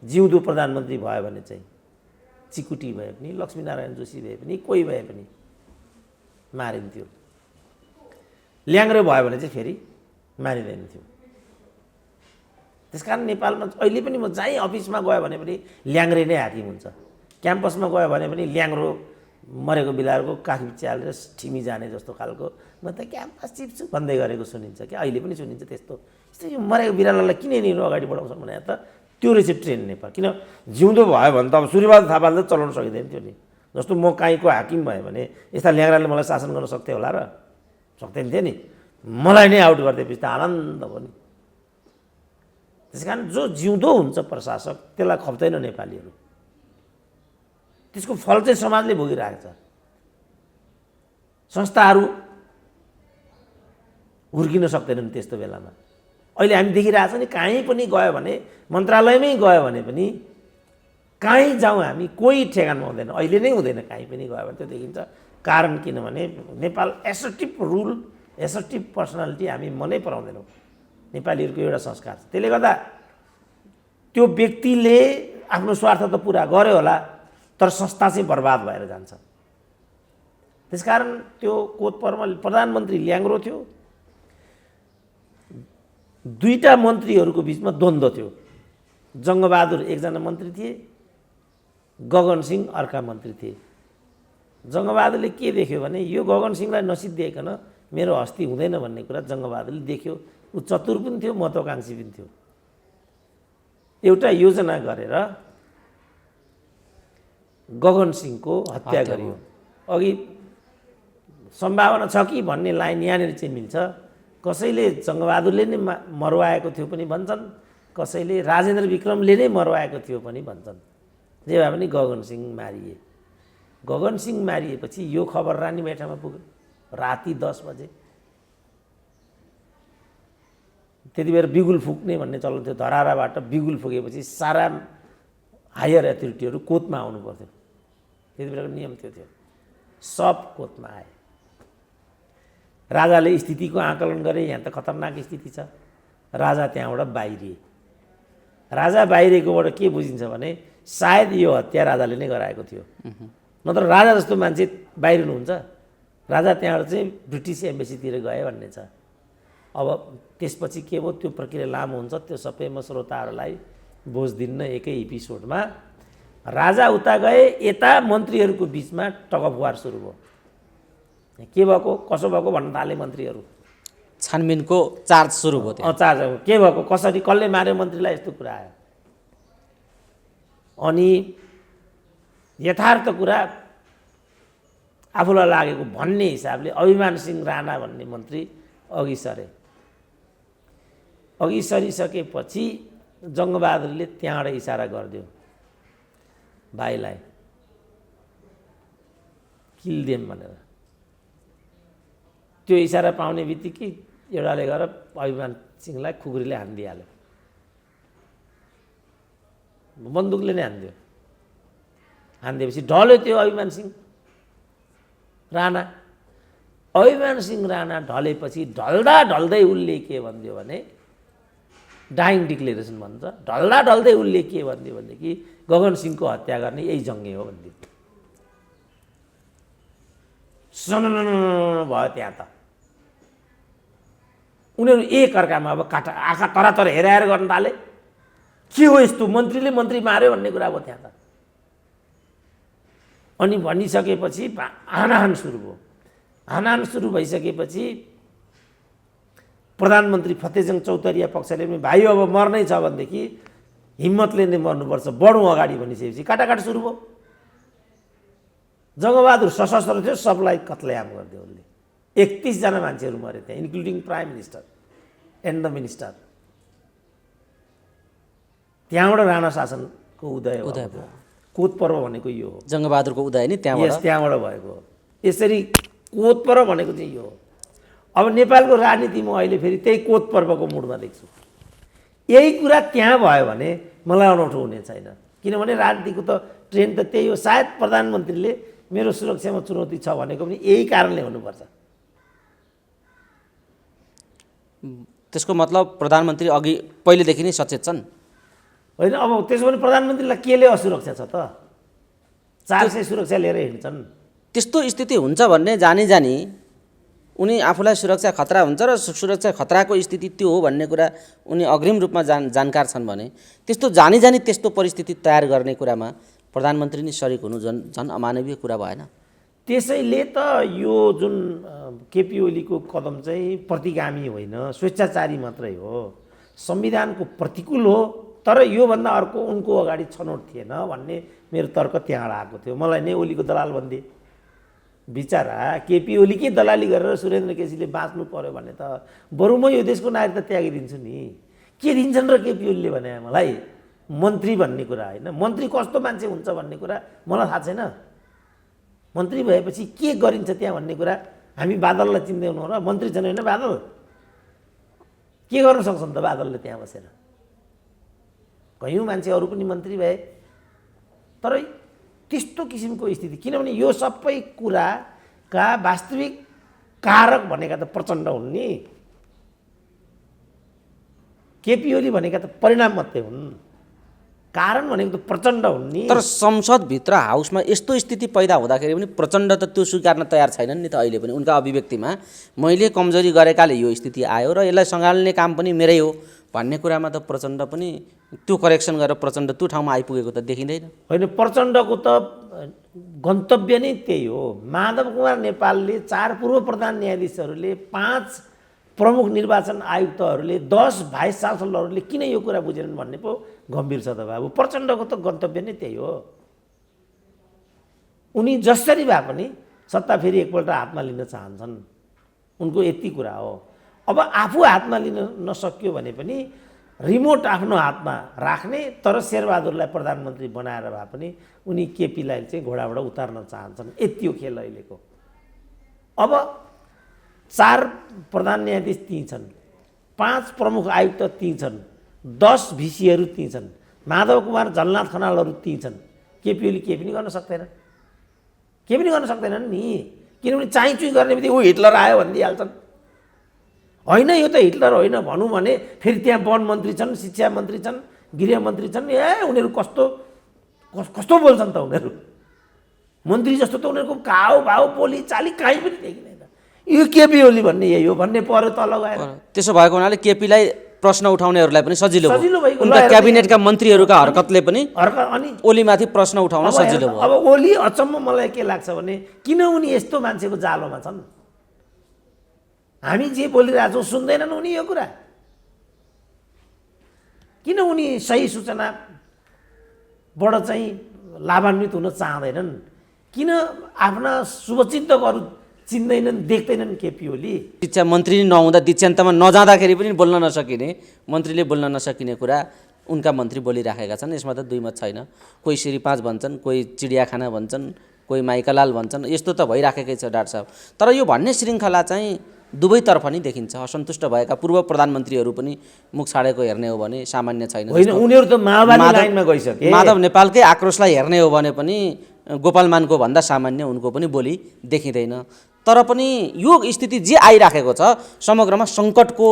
जिउँदो प्रधानमन्त्री भयो भने चाहिँ चिकुटी भए पनि, लक्ष्मीनारायण जोशी भए पनि, कोही भए पनि मारिन्थ्यो। ल्याङ्ग्रे भयो भने चाहिँ फेरि मारिँदैन थियो। त्यसकारण नेपालमा अहिले पनि म जहीँ अफिसमा गयो भने पनि ल्याङ्ग्रे नै हाकिम हुन्छ। क्याम्पसमा गयो भने पनि ल्याङ्ग्रो मरेको बिलारको काख बिचालेर ठिमी जाने जस्तो खालको म त क्याम्पस चिप्छु भन्दै गरेको सुनिन्छ क्या। अहिले पनि सुनिन्छ त्यस्तो। यस्तो यो मरेको बिरालोलाई किन यिनीहरू अगाडि बढाउँछन् भने त त्यो रहेछ ट्रेन नेपाल। किन जिउँदो भयो भने त अब सूर्यबहादुर थापाले त चलाउन सकिँदैन थियो नि। जस्तो म काहीँको हाकिम भयो भने यस्ता ल्याङ्ग्राले मलाई शासन गर्न सक्थ्यो होला र? सक्दैन थियो नि। मलाई नै आउट गरिदिएपछि त आनन्द भयो नि। त्यस कारण जो जिउँदो हुन्छ प्रशासक त्यसलाई खप्दैन नेपालीहरू। त्यसको फल चाहिँ समाजले भोगिरहेको छ। संस्थाहरू हुर्किन सक्दैनन् त्यस्तो बेलामा। अहिले हामी देखिरहेछौँ नि, कहीँ पनि गयो भने, मन्त्रालयमै गयो भने पनि कहीँ जाउँ हामी कोही ठेगानमा हुँदैन। अहिले नै हुँदैन, कहीँ पनि गयो भने त्यो देखिन्छ। कारण किनभने Nepal assertive rule, assertive personality हामी मनै पराउँदैनौँ। नेपालीहरूको एउटा संस्कार छ। त्यसले गर्दा त्यो व्यक्तिले आफ्नो स्वार्थ त पुरा गर्यो होला, तर संस्था चाहिँ बर्बाद भएर जान्छ। त्यसकारण त्यो कोत पर्वमा प्रधानमन्त्री ल्याङ्ग्रो थियो। दुईटा मन्त्रीहरूको बिचमा द्वन्द्व थियो। जङ्गबहादुर एकजना मन्त्री थिए, गगन सिंह अर्का मन्त्री थिए। जङ्गबहादुरले के देख्यो भने यो गगन सिंहलाई नसिद्धिएकन मेरो हस्ती हुँदैन भन्ने कुरा जङ्गबहादुरले देख्यो। ऊ चतुर पनि थियो, महत्त्वाकाङ्क्षी पनि थियो। एउटा योजना गरेर गगन सिंहको हत्या गरियो। अघि सम्भावना छ कि भन्ने लाइन यहाँनिर चाहिँ मिल्छ। कसैले जङ्गबहादुरले नै मरवाएको थियो पनि भन्छन्, कसैले राजेन्द्र विक्रमले नै मरवाएको थियो पनि भन्छन्। जे भए पनि गगन सिंह मारिए। गगन सिंह मारिएपछि यो खबर रानीबेटामा पुग्यो राति 10 बजे। त्यति बेर बिगुल फुक्ने भन्ने चलन थियो। धराराबाट बिगुल फुकेपछि सारा हायर अथोरिटीहरू कोतमा आउनु पर्थ्यो। त्यति बेलाको नियम थियो। सब कोतमा आए। राजाले स्थितिको आकलन गरे, यहाँ त खतरनाक स्थिति छ। राजा त्यहाँबाट बाहिरिए। राजा बाहिरिएकोबाट के बुझिन्छ भने सायद यो हत्या राजाले नै गराएको थियो। नत्र राजा जस्तो मान्छे बाहिरिनुहुन्छ। राजा त्यहाँबाट चाहिँ ब्रिटिस एम्बेसीतिर गए भन्ने छ। अब त्यसपछि के भयो, त्यो प्रक्रिया लामो हुन्छ, त्यो सबै म श्रोताहरूलाई बोझ दिन्न एकै एपिसोडमा। राजा उता गए, यता मन्त्रीहरूको बिचमा टग अफ वार सुरु भयो। के भएको कसो भएको भन्न थाले मन्त्रीहरू। छानबिनको चार्ज सुरु भयो त्यहाँ। चार्ज के भएको कसरी कसले मार्यो मन्त्रीलाई यस्तो कुरा आयो। अनि यथार्थ कुरा आफूलाई लागेको भन्ने हिसाबले अभिमान सिंह राणा भन्ने मन्त्री अघि सरे। अघि सरिसकेपछि जङ्गबहादुरले त्यहाँबाट इसारा गरिदियो भाइलाई किल्देम भनेर। त्यो इसारा पाउने बित्तिकै एउटाले गएर अभिमान सिंहलाई खुकुरीले हानिदिइहाल्यो, बन्दुकले नै हानिदियो। हानिदिएपछि ढल्यो त्यो अभिमान सिंह राणा। अभिमान सिंह राणा ढलेपछि ढल्दा ढल्दै उसले के भनिदियो भने डाइङ डिक्लेरेसन भन्छ। ढल्दा ढल्दै उसले के भनिदियो भनेदेखि गगन सिंहको हत्या गर्ने यही जङ्गे हो भनिदियो। सननन भयो त्यहाँ त। उनीहरू एक अर्कामा अब काटा आँखा तरातर हेराएर गर्न थाले। के हो यस्तो, मन्त्रीले मन्त्री मार्यो भन्ने कुरा भयो त्यहाँ त। अनि भनिसकेपछि हानाहान सुरु भयो। हानाहान सुरु भइसकेपछि प्रधानमन्त्री फतेजङ चौतरिया पक्षले पनि भाइ अब मर्नै छ भनेदेखि हिम्मतले नै मर्नुपर्छ, बढौँ अगाडि भनिसकेपछि काटाकाट सुरु भयो। जङ्गबहादुर सशस्त्र थियो, सबलाई कत्लेआम गरिदियो उसले। 31 जना मान्छेहरू मरे त्यहाँ, including prime minister and the minister. त्यहाँबाट राणा शासनको उदय भयो। कोत पर्व भनेको यो हो। जङ्गबहादुरको उदय नि त्यहाँबाट भएको हो। यसरी कोत पर्व भनेको चाहिँ यो हो। अब नेपालको राजनीति म अहिले फेरि त्यही कोत पर्वको मुडमा देख्छु। यही कुरा त्यहाँ भयो भने मलाई अनौठो हुने छैन, किनभने राजनीतिको त ट्रेन्ड त त्यही हो। सायद प्रधानमन्त्रीले मेरो सुरक्षामा चुनौती छ भनेको पनि यही कारणले हुनुपर्छ। त्यसको मतलब प्रधानमन्त्री अघि पहिलेदेखि नै सचेत छन् होइन। अब त्यसो भने प्रधानमन्त्रीलाई केले असुरक्षा छ त? 400 सुरक्षा लिएर हिँड्छन्। त्यस्तो स्थिति हुन्छ भन्ने जानी उनी आफूलाई सुरक्षा खतरा हुन्छ र सुरक्षा खतराको स्थिति त्यो हो भन्ने कुरा उनी अग्रिम रूपमा जानकार छन् भने त्यस्तो जानी त्यस्तो परिस्थिति तयार गर्ने कुरामा प्रधानमन्त्री नै सरिक हुनु झन् अमानवीय कुरा भएन? त्यसैले त यो जुन केपी ओलीको कदम चाहिँ प्रतिगामी होइन, स्वेच्छाचारी मात्रै हो, संविधानको प्रतिकूल हो। तर योभन्दा अर्को उनको अगाडि छनौट थिएन भन्ने मेरो तर्क त्यहाँबाट आएको थियो। मलाई नै ओलीको दलाल भन्थे। बिचरा केपी ओलीकै दलाली गरेर सुरेन्द्र केसीले बाँच्नु पर्यो भने त बरु म यो देशको नागरिकता त्यागिदिन्छु नि। के दिन्छन् र केपी ओलीले भने मलाई मन्त्री भन्ने कुरा होइन। मन्त्री कस्तो मान्छे हुन्छ भन्ने कुरा मलाई थाहा छैन। मन्त्री भएपछि के गरिन्छ त्यहाँ भन्ने कुरा हामी बादललाई चिन्दैनौँ र? मन्त्री छन् होइन बादल, के गर्न सक्छन् त बादलले त्यहाँ बसेर? कयौँ मान्छे अरू पनि मन्त्री भए। तर त्यस्तो किसिमको स्थिति, किनभने यो सबै कुराका वास्तविक कारक भनेका त प्रचण्ड हुन् नि। केपी ओली भनेका त परिणाम मात्रै हुन्, कारण भनेको त प्रचण्ड हुन् नि। तर संसदभित्र हाउसमा यस्तो स्थिति पैदा हुँदाखेरि पनि प्रचण्ड त त्यो स्वीकार्न तयार छैनन् नि त। अहिले पनि उनका अभिव्यक्तिमा मैले कमजोरी गरेकाले यो स्थिति आयो र यसलाई सँगाल्ने काम पनि मेरै हो भन्ने कुरामा त प्रचण्ड पनि त्यो करेक्सन गरेर प्रचण्ड त्यो ठाउँमा आइपुगेको त देखिँदैन। होइन, प्रचण्डको त गन्तव्य नै त्यही हो। माधव कुमार नेपालले 4 पूर्व प्रधान न्यायाधीशहरूले 5 प्रमुख निर्वाचन आयुक्तहरूले 10 भाइस चान्सलरहरूले किन यो कुरा बुझेनन् भन्ने पो गम्भीर छ त बाबु। प्रचण्डको त गन्तव्य नै त्यही हो। उनी जसरी भए पनि सत्ता फेरि एकपल्ट हातमा लिन चाहन्छन्, उनको यति कुरा हो। अब आफू हातमा लिन नसक्यो भने पनि रिमोट आफ्नो हातमा राख्ने, तर शेरबहादुरलाई प्रधानमन्त्री बनाएर भए पनि उनी केपीलाई चाहिँ घोडाबाट उतार्न चाहन्छन्। यति हो खेल अहिलेको। अब 4 प्रधान न्यायाधीश ती छन्, 5 प्रमुख आयुक्त ती छन्, 10 भिसीहरू ती छन्, माधव कुमार झलनाथ खनालहरू ती छन्। केपी ओली केही पनि गर्न सक्दैन, केही पनि गर्न सक्दैनन् नि। किनभने चाइचुई गर्ने बित्तिकै ऊ हिटलर आयो भनिदिइहाल्छन्। होइन, यो त हिटलर होइन भनौँ भने फेरि त्यहाँ वन मन्त्री छन्, शिक्षा मन्त्री छन्, गृह मन्त्री छन्। उनीहरू कस्तो बोल्छन् त उनीहरू। मन्त्री जस्तो त उनीहरूको घाउ भाउ बोली चाली काहीँ पनि देखिँदैन। यो केपी ओली भन्ने यही हो भन्ने पर्यो तल गएर। त्यसो भएको हुनाले केपीलाई प्रश्न उठाउनेहरूलाई पनि सजिलो सजिलो भयो भइगयो। उनका क्याबिनेटका मन्त्रीहरूका हरकतले पनि अनि ओलीमाथि प्रश्न उठाउन सजिलो भयो। अब ओली अचम्म मलाई के लाग्छ भने किन उनी यस्तो मान्छेको जालोमा छन्? हामी जे बोलिरहेछौँ सुन्दैनन् उनी यो कुरा? किन उनी सही सूचनाबाट चाहिँ लाभान्वित हुन चाहँदैनन्? किन आफ्ना शुभचिन्तकहरू चिन्दैनन्, देख्दैनन् केपी ओली? शिक्षा मन्त्री नहुँदा दिक्षान्तमा नजाँदाखेरि पनि बोल्न नसकिने, मन्त्रीले बोल्न नसकिने कुरा उनका मन्त्री बोलिराखेका छन्। यसमा त दुई मत छैन। कोही श्री 5 भन्छन्, कोही चिडियाखाना भन्छन्, कोही माइकालाल भन्छन्। यस्तो त भइराखेकै छ डाक्टर साहब। तर यो भन्ने श्रृङ्खला चाहिँ दुवैतर्फ नै देखिन्छ। असन्तुष्ट भएका पूर्व प्रधानमन्त्रीहरू पनि मुख छाडेको हेर्ने हो भने सामान्य छैन। होइन, उनीहरू त माओवादी लाइनमा गइसके। माधव नेपालकै आक्रोशलाई हेर्ने हो भने पनि गोपाल मानको भन्दा सामान्य उनको पनि बोली देखिँदैन। तर पनि यो स्थिति जे आइराखेको छ समग्रमा सङ्कटको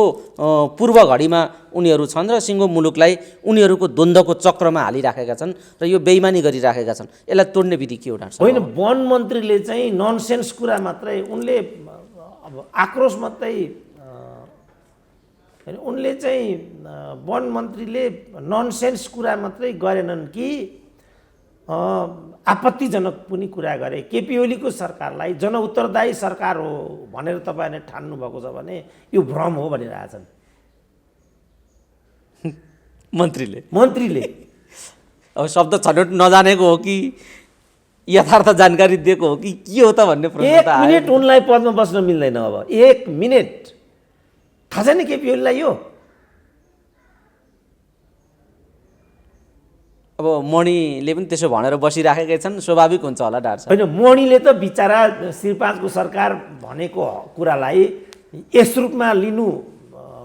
पूर्व घडीमा उनीहरू छन् र सिङ्गो मुलुकलाई उनीहरूको द्वन्द्वको चक्रमा हालिराखेका छन् र यो बेइमानी गरिराखेका छन्। यसलाई तोड्ने विधि के हो डाक्टर साहब? होइन, वन मन्त्रीले चाहिँ ननसेन्स कुरा मात्रै उनले अब आक्रोश मात्रै होइन, उनले चाहिँ वन मन्त्रीले ननसेन्स कुरा मात्रै गरेनन् कि आपत्तिजनक पनि कुरा गरे। केपी ओलीको सरकारलाई जनउत्तरदायी सरकार हो भनेर तपाईँहरूले ठान्नुभएको छ भने यो भ्रम हो भनिरहेछन् मन्त्रीले। अब शब्द छनौट नजानेको हो कि यथार्थ जानकारी दिएको हो कि के हो त भन्ने प्रश्न त 1 मिनेट उनलाई पदमा बस्न मिल्दैन। अब 1 मिनेट थाहा छैन केपी ओलीलाई यो? अब मणिले पनि त्यसो भनेर बसिराखेकै छन्, स्वाभाविक हुन्छ होला डाक्टर साहब। होइन, मणिले त बिचरा श्री 5 को सरकार भनेको कुरालाई यस रूपमा लिनु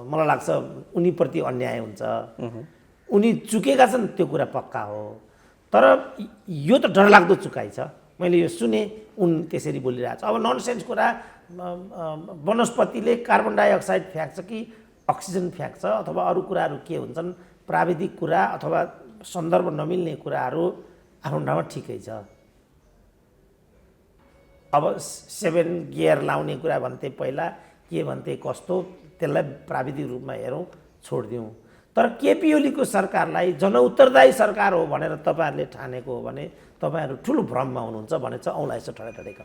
मलाई लाग्छ उनीप्रति अन्याय हुन्छ। उनी चुकेका छन्, त्यो कुरा पक्का हो। तर यो त डरलाग्दो चुकाइ छ। मैले यो सुने, उन त्यसरी बोलिरहेको छ। अब ननसेन्स कुरा, वनस्पतिले कार्बन डाइअक्साइड फ्याँक्छ कि अक्सिजन फ्याँक्छ अथवा अरू कुराहरू के हुन्छन्, प्राविधिक कुरा अथवा सन्दर्भ नमिल्ने कुराहरू आफ्नो ठाउँमा ठिकै छ। अब 7 गियर लाउने कुरा भन्थे पहिला, के भन्थे कस्तो, त्यसलाई प्राविधिक रूपमा हेरौँ, छोडिदिउँ। तर केपी ओलीको सरकारलाई जनउत्तरदायी सरकार हो भनेर तपाईँहरूले ठानेको हो भने तपाईँहरू ठुलो भ्रममा हुनुहुन्छ भने चाहिँ औँला यसो ठडेठडेका।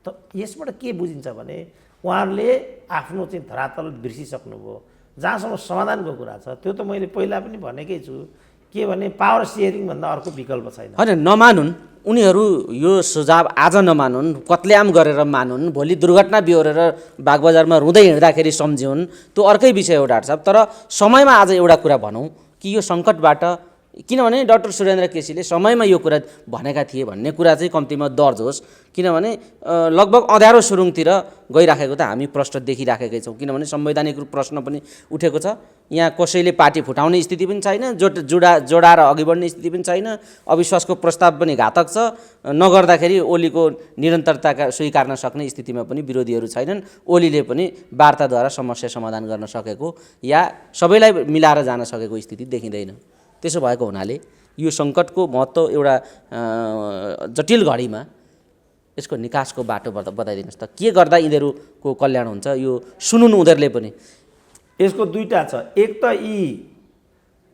त यसबाट के बुझिन्छ भने उहाँहरूले आफ्नो चाहिँ धरातल बिर्सिसक्नुभयो। जहाँसम्म समाधानको कुरा छ त्यो त मैले पहिला पनि भनेकै छु, के भने पावर सेयरिङ भन्दा अर्को विकल्प छैन। होइन, नमानुन् उनीहरू यो सुझाव आज नमानुन्, कत्लेआम गरेर मानुन्, भोलि दुर्घटना बिहोरेर बागबजारमा रुँदै हिँड्दाखेरि सम्झिउन्, त्यो अर्कै विषय हो डाक्टर साहब। तर समयमा आज एउटा कुरा भनौँ कि यो सङ्कटबाट, किनभने डाक्टर सुरेन्द्र केसीले समयमा यो कुरा भनेका थिए भन्ने कुरा चाहिँ कम्तीमा दर्ज होस्। किनभने लगभग अँध्यारो सुरुङतिर गइराखेको त हामी प्रश्न देखिराखेकै छौँ। किनभने संवैधानिक प्रश्न पनि उठेको छ। यहाँ कसैले पार्टी फुटाउने स्थिति पनि छैन, जोडाएर अघि बढ्ने स्थिति पनि छैन। अविश्वासको प्रस्ताव पनि घातक छ, नगर्दाखेरि ओलीको निरन्तरता स्वीकार्न सक्ने स्थितिमा पनि विरोधीहरू छैनन्। ओलीले पनि वार्ताद्वारा समस्या समाधान गर्न सकेको या सबैलाई मिलाएर जान सकेको स्थिति देखिँदैन। त्यसो भएको हुनाले यो सङ्कटको महत्त्व एउटा जटिल घडीमा यसको निकासको बाटो बताइदिनुहोस् त। के गर्दा यिनीहरूको कल्याण हुन्छ यो सुनुन् उनीहरूले पनि। यसको दुईटा छ। एक त यी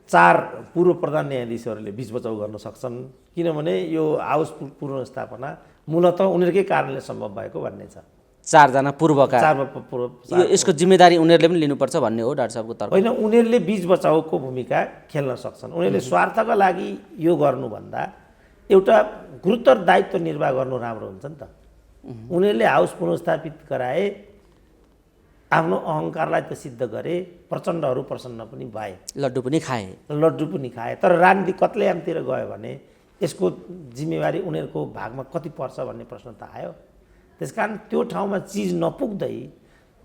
4 पूर्व प्रधान न्यायाधीशहरूले बिच बचाउ गर्न सक्छन्, किनभने यो हाउस पुनर्स्थापना मूलतः उनीहरूकै कारणले सम्भव भएको भन्ने छ। 4 जना पूर्वका पूर्व यसको जिम्मेदारी उनीहरूले पनि लिनुपर्छ भन्ने हो डाक्टर साहबको तर्क? होइन, उनीहरूले बिच बचाउको भूमिका खेल्न सक्छन्। उनीहरूले स्वार्थका लागि यो गर्नुभन्दा एउटा गुरुतर दायित्व निर्वाह गर्नु राम्रो हुन्छ नि त। उनीहरूले हाउस पुनर्स्थापित गराए, आफ्नो अहङ्कारलाई त सिद्ध गरे, प्रचण्डहरू प्रसन्न पनि भए, लड्डु पनि खाए। तर राजनीति कत्लेआमतिर गयो भने यसको जिम्मेवारी उनीहरूको भागमा कति पर्छ भन्ने प्रश्न त आयो। त्यसकारण त्यो ठाउँमा चिज नपुग्दै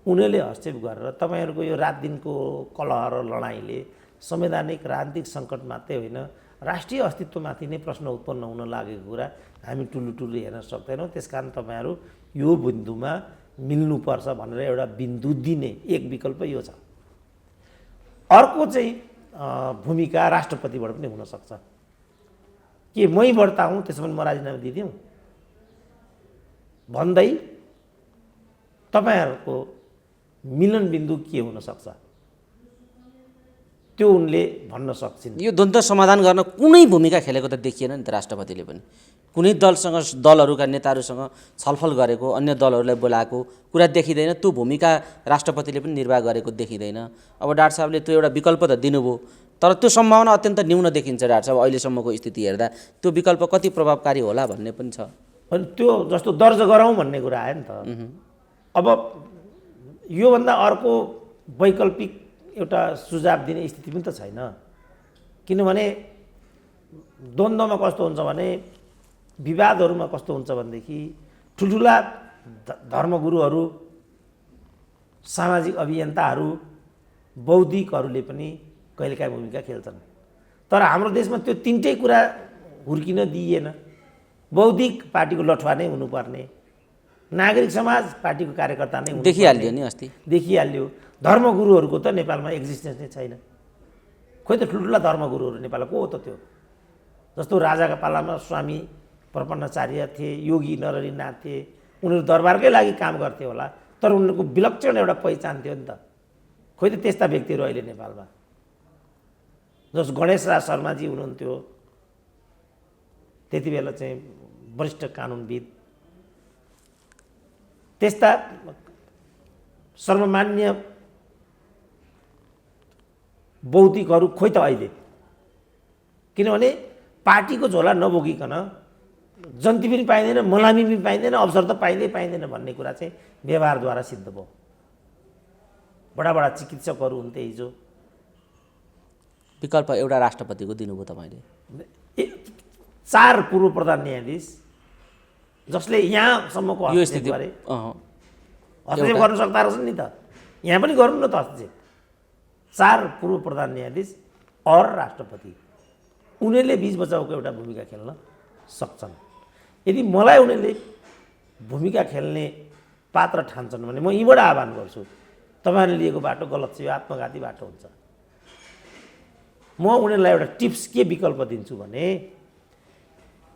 उनीहरूले हस्तक्षेप गरेर तपाईँहरूको यो रात दिनको कलह र लडाइँले संवैधानिक राजनीतिक सङ्कट मात्रै होइन, राष्ट्रिय अस्तित्वमाथि नै प्रश्न उत्पन्न हुन लागेको कुरा हामी टुलु हेर्न सक्दैनौँ। त्यसकारण तपाईँहरू यो बिन्दुमा मिल्नुपर्छ भनेर एउटा बिन्दु दिने एक विकल्प यो छ। अर्को चाहिँ भूमिका राष्ट्रपतिबाट पनि हुनसक्छ। के मै बढ्ता हुँ त्यसो भने म राजीनामा दिदिउँ भन्दै तपाईँहरूको मिलन बिन्दु के हुनसक्छ? त्यो उनले भन्न सक्छिन्। यो द्वन्द्व समाधान गर्न कुनै भूमिका खेलेको त देखिएन नि त राष्ट्रपतिले पनि। कुनै दलहरूका नेताहरूसँग छलफल गरेको, अन्य दलहरूलाई बोलाएको कुरा देखिँदैन। त्यो भूमिका राष्ट्रपतिले पनि निर्वाह गरेको देखिँदैन। अब डाक्टर साहबले त्यो एउटा विकल्प त दिनुभयो, तर त्यो सम्भावना अत्यन्त न्यून देखिन्छ डाक्टर साहब। अहिलेसम्मको स्थिति हेर्दा त्यो विकल्प कति प्रभावकारी होला भन्ने पनि छ। अनि त्यो जस्तो दर्ज गराउँ भन्ने कुरा आयो नि त। अब योभन्दा अर्को वैकल्पिक एउटा सुझाव दिने स्थिति पनि त छैन। किनभने द्वन्द्वमा कस्तो हुन्छ भने, विवादहरूमा कस्तो हुन्छ भनेदेखि ठुल्ठुला धर्मगुरुहरू, सामाजिक अभियन्ताहरू, बौद्धिकहरूले पनि कहिलेकाहीँ भूमिका खेल्छन्। तर हाम्रो देशमा त्यो तिनटै कुरा हुर्किन दिइएन। बौद्धिक पार्टीको लठुवा नै हुनुपर्ने, नागरिक समाज पार्टीको कार्यकर्ता नै देखिहाल्यो नि अस्ति, देखिहाल्यो। धर्मगुरुहरूको त नेपालमा एक्जिस्टेन्स नै छैन। खोइ त ठुल्ठुला धर्मगुरुहरू नेपालमा को हो त त्यो? जस्तो राजाका पालामा स्वामी प्रपन्नाचार्य थिए, योगी नरहरिनाथ थिए, उनीहरू दरबारकै लागि काम गर्थे होला, तर उनीहरूको विलक्षण एउटा पहिचान थियो नि त। खोइ त त्यस्ता व्यक्तिहरू अहिले नेपालमा, जस गणेश राज शर्माजी हुनुहुन्थ्यो, त्यति बेला चाहिँ वरिष्ठ कानुनविद, त्यस्ता सर्वमान्य बौद्धिकहरू खोइ त अहिले। किनभने पार्टीको झोला नबोकिकन जन्ती पनि पाइँदैन, मलामी पनि पाइँदैन, अवसर त पाइँदैन भन्ने कुरा चाहिँ व्यवहारद्वारा सिद्ध भयो। बडा बडा चिकित्सकहरू हुन्थे हिजो। विकल्प एउटा राष्ट्रपतिको दिनुभयो तपाईँले। 4 पूर्व प्रधान न्यायाधीश जसले यहाँसम्मको हस्तक्षेप गरे, हस्तक्षेप गर्न सक्दा रहेछन् नि त, यहाँ पनि गर्नु न त हस्तक्षेप। 4 पूर्व प्रधान न्यायाधीश और राष्ट्रपति, उनीहरूले बीच बचाउको एउटा भूमिका खेल्न सक्छन्। यदि मलाई उनीहरूले भूमिका खेल्ने पात्र ठान्छन् भने म यहीँबाट आह्वान गर्छु, तपाईँहरूले लिएको बाटो गलत छ, यो आत्मघाती बाटो हुन्छ। म उनीहरूलाई एउटा टिप्स के विकल्प दिन्छु भने,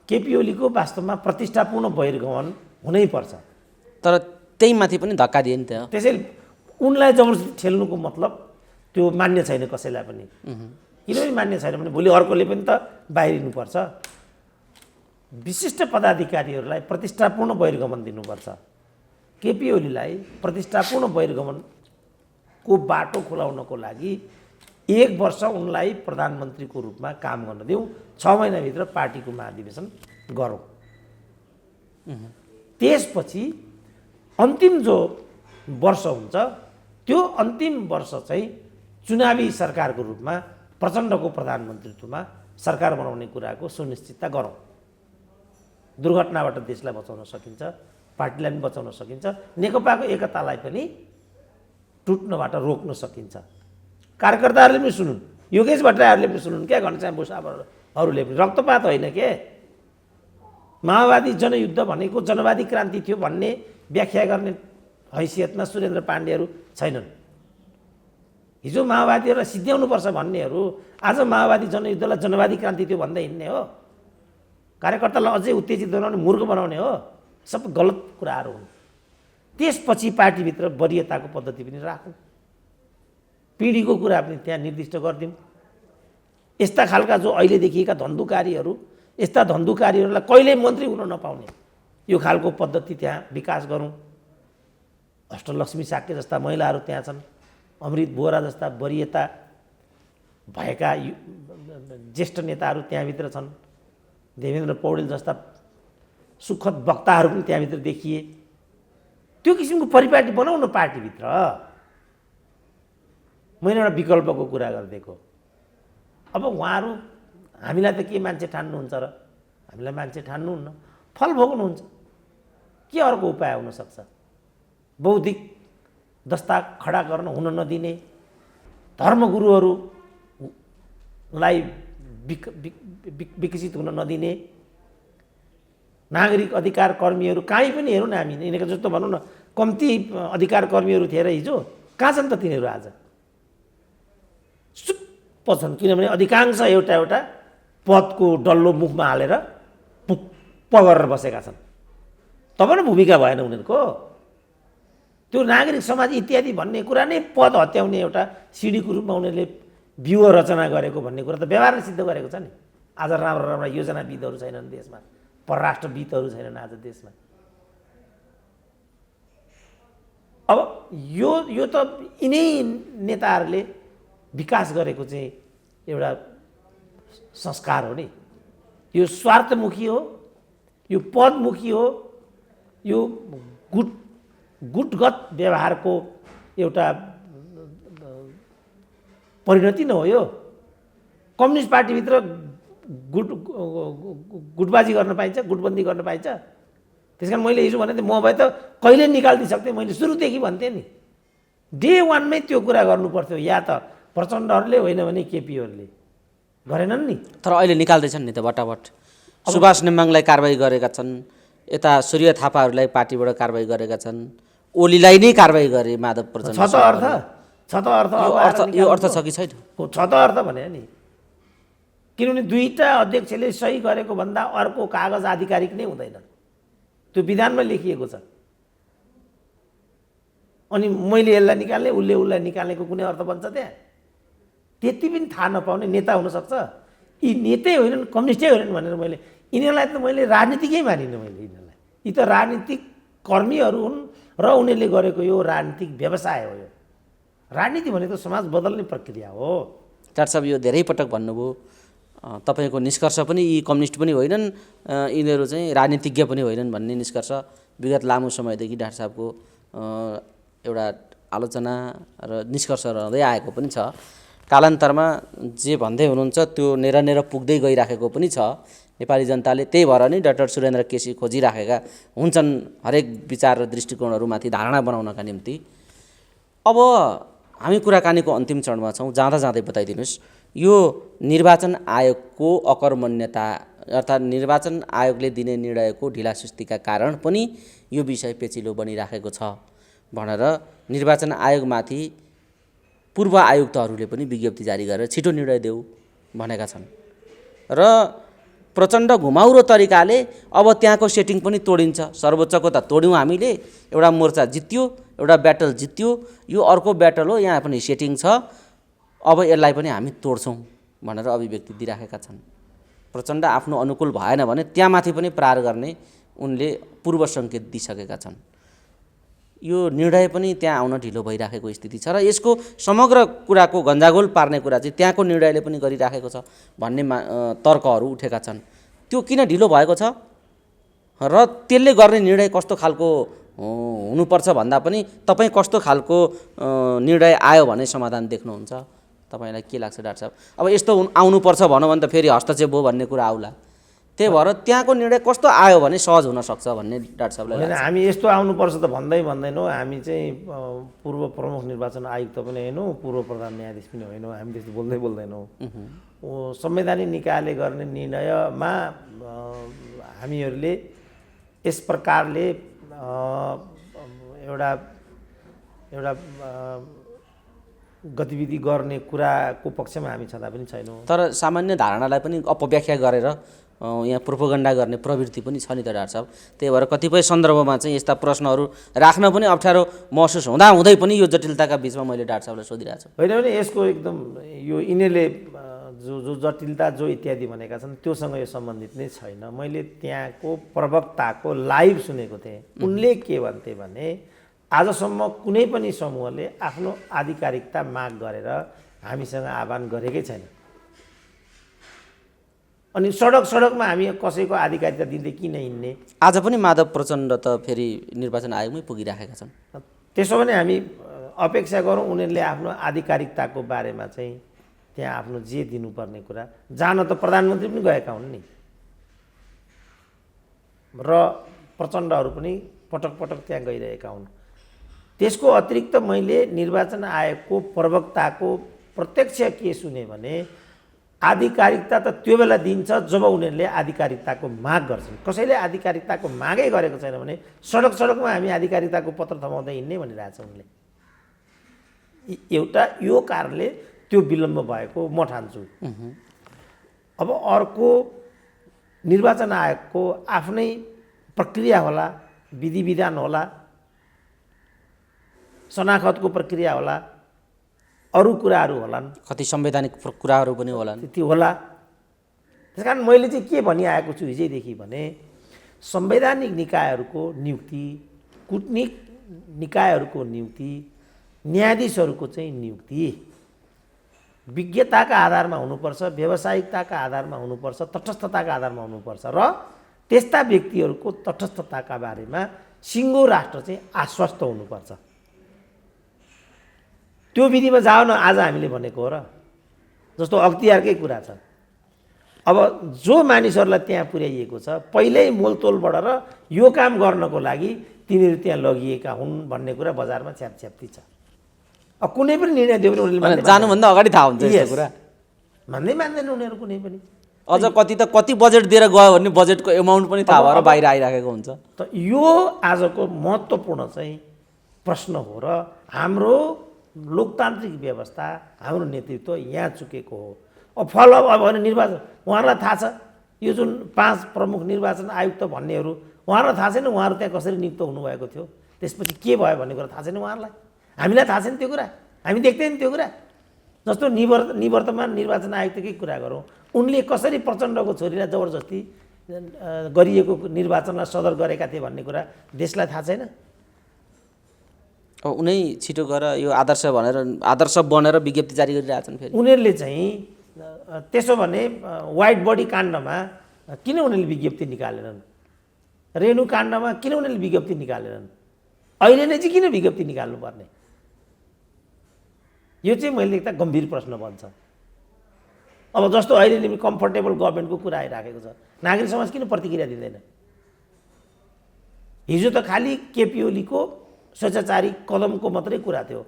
केपी ओलीको वास्तवमा प्रतिष्ठापूर्ण बहिर्गमन हुनैपर्छ। तर त्यही माथि पनि धक्का दिए नि त। त्यसैले उनलाई जबरजस्ती ठेल्नुको मतलब त्यो मान्य छैन कसैलाई पनि। किनभने मान्य छैन भने भोलि अर्कोले पनि त बाहिरिनुपर्छ। विशिष्ट पदाधिकारीहरूलाई प्रतिष्ठापूर्ण बहिर्गमन दिनुपर्छ। केपी ओलीलाई प्रतिष्ठापूर्ण बहिर्गमनको बाटो खुलाउनको लागि 1 वर्ष उनलाई प्रधानमन्त्रीको रूपमा काम गर्न दिउँ, 6 महिनाभित्र पार्टीको महाधिवेशन गरौँ। त्यसपछि अन्तिम जो वर्ष हुन्छ, त्यो अन्तिम वर्ष चाहिँ चुनावी सरकारको रूपमा प्रचण्डको प्रधानमन्त्रीत्वमा सरकार बनाउने कुराको सुनिश्चितता गरौँ। दुर्घटनाबाट देशलाई बचाउन सकिन्छ, पार्टीलाई पनि बचाउन सकिन्छ, नेकपाको एकतालाई पनि टुट्नबाट रोक्न सकिन्छ। कार्यकर्ताहरूले पनि सुनुन्, योगेश भट्टराईहरूले पनि सुनुन्, क्या घनश्याम भुसावरहरूले पनि। रक्तपात होइन के, माओवादी जनयुद्ध भनेको जनवादी क्रान्ति थियो भन्ने व्याख्या गर्ने हैसियतमा सुरेन्द्र पाण्डेहरू छैनन्। हिजो माओवादीहरूलाई सिद्ध्याउनुपर्छ भन्नेहरू आज माओवादी जनयुद्धलाई जनवादी क्रान्ति थियो भन्दै हिँड्ने हो। कार्यकर्तालाई अझै उत्तेजित बनाउने, मूर्ख बनाउने हो। सब गलत कुराहरू हुन्। त्यसपछि पार्टीभित्र वरियताको पद्धति पनि राखौँ, पिँढीको कुरा पनि त्यहाँ निर्दिष्ट गरिदिउँ। यस्ता खालका जो अहिले देखिएका धन्धुकारीहरू, यस्ता धन्धुकारीहरूलाई कहिल्यै मन्त्री हुन नपाउने यो खालको पद्धति त्यहाँ विकास गरौँ। अष्टलक्ष्मी साक्य जस्ता महिलाहरू त्यहाँ छन्, अमृत बोहरा जस्ता वरियता भएका ज्येष्ठ नेताहरू त्यहाँभित्र छन्, देवेन्द्र पौडेल जस्ता सुखद वक्ताहरू पनि त्यहाँभित्र देखिए। त्यो किसिमको परिपाटी बनाउँ न पार्टीभित्र। मैले एउटा विकल्पको कुरा गरिदिएको। अब उहाँहरू हामीलाई त के मान्छे ठान्नुहुन्छ र? हामीलाई मान्छे ठान्नुहुन्न, फल भोग्नुहुन्छ। के अर्को उपाय हुनसक्छ? बौद्धिक दस्ता खडा गर्न हुन नदिने, धर्मगुरुहरूलाई विकसित हुन नदिने, नागरिक अधिकार कर्मीहरू कहीँ पनि हेरौँ न, हामी यिनीहरूको जस्तो भनौँ न कम्ती अधिकार कर्मीहरू थिए र हिजो, कहाँ छन् त तिनीहरू आज? चुप्प छन्। किनभने अधिकांश एउटा पदको डल्लो मुखमा हालेर पुप्प गरेर बसेका छन्। तब न भूमिका भएन उनीहरूको। त्यो नागरिक समाज इत्यादि भन्ने कुरा नै पद हत्याउने एउटा सिडीको रूपमा उनीहरूले व्यूह रचना गरेको भन्ने कुरा त व्यवहारले सिद्ध गरेको छ नि। आज राम्रो राम्रा योजनाविदहरू छैनन् देशमा, परराष्ट्रविदहरू छैनन् आज देशमा। अब यो त यिनै नेताहरूले विकास गरेको चाहिँ एउटा संस्कार हो नि। यो स्वार्थमुखी हो, यो पदमुखी हो, यो गुटगत व्यवहारको एउटा परिणति न हो यो। कम्युनिस्ट पार्टीभित्र गुटबाजी गर्न पाइन्छ, गुटबन्दी गर्न पाइन्छ। त्यस कारण मैले हिजो भने म भए त कहिले निकालिदिइसक्थेँ, मैले सुरुदेखि भन्थेँ नि। डे वानमै त्यो कुरा गर्नुपर्थ्यो, या त प्रचण्डहरूले होइन भने केपीहरूले गरेनन् नि। तर अहिले निकाल्दैछन् नि त बटाबट। सुभाष नेम्बाङलाई कारबाही गरेका छन्, यता सूर्य थापाहरूलाई पार्टीबाट कारबाही गरेका छन्, ओलीलाई नै कारबाही गरे माधव प्रचण्ड। छ त अर्थ यो अर्थ छ कि छैन? छ त अर्थ भने नि। किनभने दुईटा अध्यक्षले सही गरेको भन्दा अर्को कागज आधिकारिक नै हुँदैन, त्यो विधानमा लेखिएको छ। अनि मैले यसलाई निकाल्ने, उसलाई निकाल्नेको कुनै अर्थ बन्छ त्यहाँ? त्यति पनि थाहा नपाउने नेता हुनसक्छ। यी नेतै होइनन्, कम्युनिस्टै होइनन् भनेर मैले यिनीहरूलाई त मैले राजनीतिकै मानिनँ। मैले यिनीहरूलाई, यी त राजनीतिक कर्मीहरू हुन् र उनीहरूले गरेको यो राजनीतिक व्यवसाय हो। यो राजनीति भनेको समाज बदल्ने प्रक्रिया हो। डाक्टर साहब, यो धेरै पटक भन्नुभयो, तपाईँको निष्कर्ष पनि यी कम्युनिस्ट पनि होइनन्, यिनीहरू चाहिँ राजनीतिज्ञ पनि होइनन् भन्ने निष्कर्ष विगत लामो समयदेखि डाक्टर साहबको एउटा आलोचना र निष्कर्ष रहँदै आएको पनि छ। कालान्तरमा जे भन्दै हुनुहुन्छ त्यो नेर पुग्दै गइराखेको पनि छ। नेपाली जनताले त्यही भएर नै डाक्टर सुरेन्द्र केसी खोजिराखेका हुन्छन् हरेक विचार र दृष्टिकोणहरूमाथि धारणा बनाउनका निम्ति। अब हामी कुराकानीको अन्तिम चरणमा छौँ, जाँदा जाँदै बताइदिनुहोस्, यो निर्वाचन आयोगको अकर्मण्यता अर्थात् निर्वाचन आयोगले दिने निर्णयको ढिलासुस्तीका कारण पनि यो विषय पेचिलो बनिराखेको छ भनेर निर्वाचन आयोगमाथि पूर्व आयुक्तहरूले पनि विज्ञप्ति जारी गरेर छिटो निर्णय देऊ भनेका छन्। र प्रचण्ड घुमाउरो तरिकाले अब त्यहाँको सेटिङ पनि तोडिन्छ। सर्वोच्चको त तोड्यौँ हामीले, एउटा मोर्चा जित्यो, एउटा ब्याटल जित्यो, यो अर्को ब्याटल हो, यहाँ पनि सेटिङ छ, अब यसलाई पनि हामी तोड्छौँ भनेर अभिव्यक्ति दिइराखेका छन्। प्रचण्ड आफ्नो अनुकूल भएन भने त्यहाँमाथि पनि प्रहार गर्ने उनले पूर्व सङ्केत दिइसकेका छन्। यो निर्णय पनि त्यहाँ आउन ढिलो भइराखेको स्थिति छ र यसको समग्र कुराको गन्जागोल पार्ने कुरा चाहिँ त्यहाँको निर्णयले पनि गरिराखेको छ भन्ने तर्कहरू उठेका छन्। त्यो किन ढिलो भएको छ र त्यसले गर्ने निर्णय कस्तो खालको हुनुपर्छ भन्दा पनि तपाईँ कस्तो खालको निर्णय आयो भने समाधान देख्नुहुन्छ? तपाईँलाई के लाग्छ डाक्टर साहब? अब यस्तो आउनुपर्छ भनौँ भने त फेरि हस्तक्षेप हो भन्ने कुरा आउला। त्यही भएर त्यहाँको निर्णय कस्तो आयो भने सहज हुनसक्छ भन्ने डाक्टर साहबलाई लाग्छ? हामी यस्तो आउनुपर्छ त भन्दैनौँ। हामी चाहिँ पूर्व प्रमुख निर्वाचन आयुक्त पनि होइनौँ, पूर्व प्रधान न्यायाधीश पनि होइनौँ। हामी त्यस्तो बोल्दैनौँ। संवैधानिक निकायले गर्ने निर्णयमा हामीहरूले यस प्रकारले एउटा गतिविधि गर्ने कुराको पक्षमा हामी छँदा पनि छैनौँ। तर सामान्य धारणालाई पनि अपव्याख्या गरेर यहाँ प्रोपोगन्डा गर्ने प्रवृत्ति पनि छ नि त डाक्टर साहब। त्यही भएर कतिपय सन्दर्भमा चाहिँ यस्ता प्रश्नहरू राख्न पनि अप्ठ्यारो महसुस हुँदै पनि यो जटिलताका बिचमा मैले डाक्टर साहबलाई सोधिरहेको छु। होइन भने यसको एकदम यो यिनीहरूले जो जटिलता जो इत्यादि भनेका छन् त्योसँग यो सम्बन्धित नै छैन। मैले त्यहाँको प्रवक्ताको लाइभ सुनेको थिएँ। उनले के भन्थे भने आजसम्म कुनै पनि समूहले आफ्नो आधिकारिकता माग गरेर हामीसँग आह्वान गरेकै छैन। अनि सडकमा हामी कसैको आधिकारिकता दिँदै किन हिँड्ने? आज पनि माधव प्रचण्ड त फेरि निर्वाचन आयोगमै पुगिराखेका छन्। त्यसो भने हामी अपेक्षा गरौँ उनीहरूले आफ्नो आधिकारिकताको बारेमा चाहिँ त्यहाँ आफ्नो जे दिनुपर्ने कुरा, जान त प्रधानमन्त्री पनि गएका हुन् नि र प्रचण्डहरू पनि पटक पटक त्यहाँ गइरहेका हुन्। त्यसको अतिरिक्त मैले निर्वाचन आयोगको प्रवक्ताको प्रत्यक्ष के सुने भने आधिकारिकता त त्यो बेला दिन्छ जब उनीहरूले आधिकारिकताको माग गर्छन्। कसैले आधिकारिकताको मागै गरेको छैन भने सडकमा हामी आधिकारिकताको पत्र थमाउँदै हिँड्ने भनिरहेछ उनले। एउटा यो कारणले त्यो विलम्ब भएको म ठान्छु। अब अर्को निर्वाचन आयोगको आफ्नै प्रक्रिया होला, विधि विधान होला, शनाखतको प्रक्रिया होला। अरू कुराहरू होलान्, कति संवैधानिक कुराहरू पनि होलान्। त्यति होला। त्यस कारण मैले चाहिँ के भनिआएको छु हिजैदेखि भने संवैधानिक निकायहरूको नियुक्ति, कूटनीतिक निकायहरूको नियुक्ति, न्यायाधीशहरूको चाहिँ नियुक्ति विज्ञताका आधारमा हुनुपर्छ, व्यावसायिकताका आधारमा हुनुपर्छ, तटस्थताका आधारमा हुनुपर्छ र त्यस्ता व्यक्तिहरूको तटस्थताका बारेमा सिङ्गो राष्ट्र चाहिँ आश्वस्त हुनुपर्छ। त्यो विधिमा जाओ न आज हामीले भनेको हो र। जस्तो अख्तियारकै कुरा छ। अब जो मानिसहरूलाई त्यहाँ पुर्याइएको छ पहिल्यै मोलतोलबाट र यो काम गर्नको लागि तिनीहरू त्यहाँ लगिएका हुन् भन्ने कुरा बजारमा छ्यापछ्याप्ती छ। अब कुनै पनि निर्णय दियो भने उनीहरूले जानुभन्दा अगाडि थाहा हुन्छ यस्तो कुरा। भन्दै मान्दैन उनीहरू कुनै पनि। अझ कति बजेट दिएर गयो भने बजेटको एमाउन्ट पनि थाहा भएर बाहिर आइराखेको हुन्छ। त यो आजको महत्त्वपूर्ण चाहिँ प्रश्न हो र हाम्रो लोकतान्त्रिक व्यवस्था, हाम्रो नेतृत्व यहाँ चुकेको हो। अब फलोअप अब भने निर्वाचन उहाँहरूलाई थाहा छ, यो जुन 5 प्रमुख निर्वाचन आयुक्त भन्नेहरू उहाँहरूलाई थाहा छैन उहाँहरू त्यहाँ कसरी नियुक्त हुनुभएको थियो, त्यसपछि के भयो भन्ने कुरा थाहा छैन उहाँहरूलाई। हामीलाई थाहा छैन त्यो कुरा, हामी देख्दैन त्यो कुरा। जस्तो निवर्तमान निर्वाचन आयुक्तकै कुरा गरौँ, उनले कसरी प्रचण्डको छोरीलाई जबरजस्ती गरिएको निर्वाचनलाई सदर गरेका थिए भन्ने कुरा देशलाई थाहा छैन। अब उनै छिटो गएर यो आदर्श बनेर विज्ञप्ति जारी गरिरहेछन्। फेरि उनीहरूले चाहिँ त्यसो भने वाइट बडी काण्डमा किन उनीहरूले विज्ञप्ति निकालेनन्, रेणु काण्डमा किन उनीहरूले विज्ञप्ति निकालेनन्, अहिले नै चाहिँ किन विज्ञप्ति निकाल्नुपर्ने? यो चाहिँ मैले देख्दा गम्भीर प्रश्न बन्छ। अब जस्तो अहिले कम्फर्टेबल गभर्मेन्टको कुरा आइराखेको छ, नागरिक समाज किन प्रतिक्रिया दिँदैन? हिजो त खालि केपी ओलीको स्वेच्छाचारी कदमको मात्रै कुरा थियो,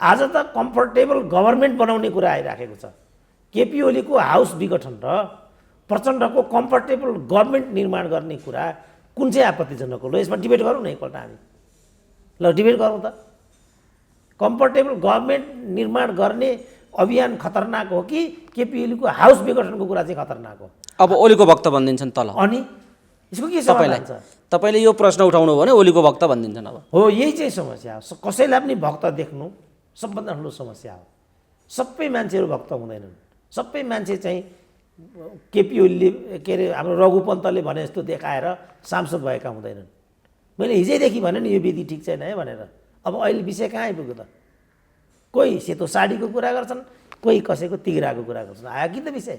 आज त कम्फर्टेबल गभर्मेन्ट बनाउने कुरा आइराखेको छ। केपी ओलीको हाउस विघटन र प्रचण्डको कम्फर्टेबल गभर्मेन्ट निर्माण गर्ने कुरा कुन चाहिँ आपत्तिजनक हो? ल यसमा डिबेट गरौँ न एकपल्ट हामी। ल डिबेट गरौँ त। कम्फर्टेबल गभर्मेन्ट निर्माण गर्ने अभियान खतरनाक हो कि केपी ओलीको हाउस विघटनको कुरा चाहिँ खतरनाक हो? अब ओलीको भक्त भनिदिन्छन् तल। अनि यसको के समाधान छ? तपाईँले यो प्रश्न उठाउनु भने ओलीको भक्त भनिदिन्छन्। अब हो, यही चाहिँ समस्या हो। कसैलाई पनि भक्त देख्नु सबभन्दा ठुलो समस्या हो। सबै मान्छेहरू भक्त हुँदैनन्। सबै मान्छे चाहिँ केपी ओलीले के अरे हाम्रो रघु पन्तले भने जस्तो देखाएर सांसद भएका हुँदैनन्। मैले हिजैदेखि भने नि यो विधि ठिक छैन है भनेर। अब अहिले विषय कहाँ आइपुग्यो त? कोही सेतो साडीको कुरा गर्छन्, कोही कसैको तिघ्राको कुरा गर्छन्। आयो कि त विषय?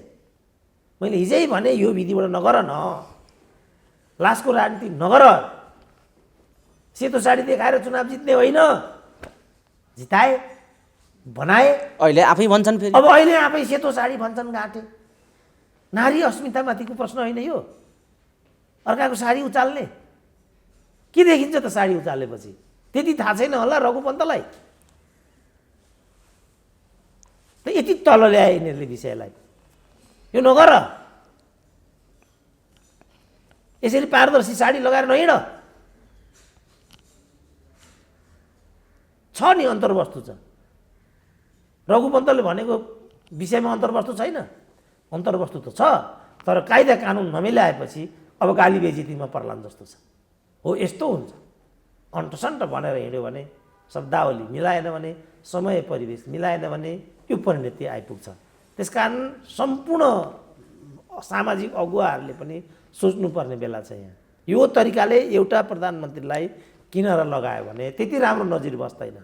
मैले हिजै भने यो विधिबाट नगर न, लासको राजनीति नगर। सेतो साडी देखाएर चुनाव जित्ने होइन, जिताए बनाए। अहिले आफै भन्छन् फेरि। अब अहिले आफै सेतो साडी भन्छन् घाँटे। नारी अस्मितामाथिको प्रश्न होइन यो। अर्काको साडी उचाल्ने के देखिन्छ त? साडी उचालेपछि त्यति थाहा छैन होला रघु पन्तलाई। त यति तल ल्याए यिनीहरूले विषयलाई। यो नगर, यसरी पारदर्शी साडी लगाएर नहिँड। छ नि अन्तर्वस्तु छ। रघु पन्तले भनेको विषयमा अन्तर्वस्तु छैन? अन्तर्वस्तु त छ, तर कायदा कानुन नमिलाएपछि अब गाली बेइज्जतीमा पर्लान् जस्तो छ। हो, यस्तो हुन्छ। अन्टसन्ट भनेर हिँड्यो भने, शब्दावली मिलाएन भने, समय परिवेश मिलाएन भने यो परिणति आइपुग्छ। त्यसकारण सम्पूर्ण सामाजिक अगुवाहरूले पनि सोच्नुपर्ने बेला छ यहाँ। यो तरिकाले एउटा प्रधानमन्त्रीलाई किनेर लगायो भने त्यति राम्रो नजिर बस्दैन।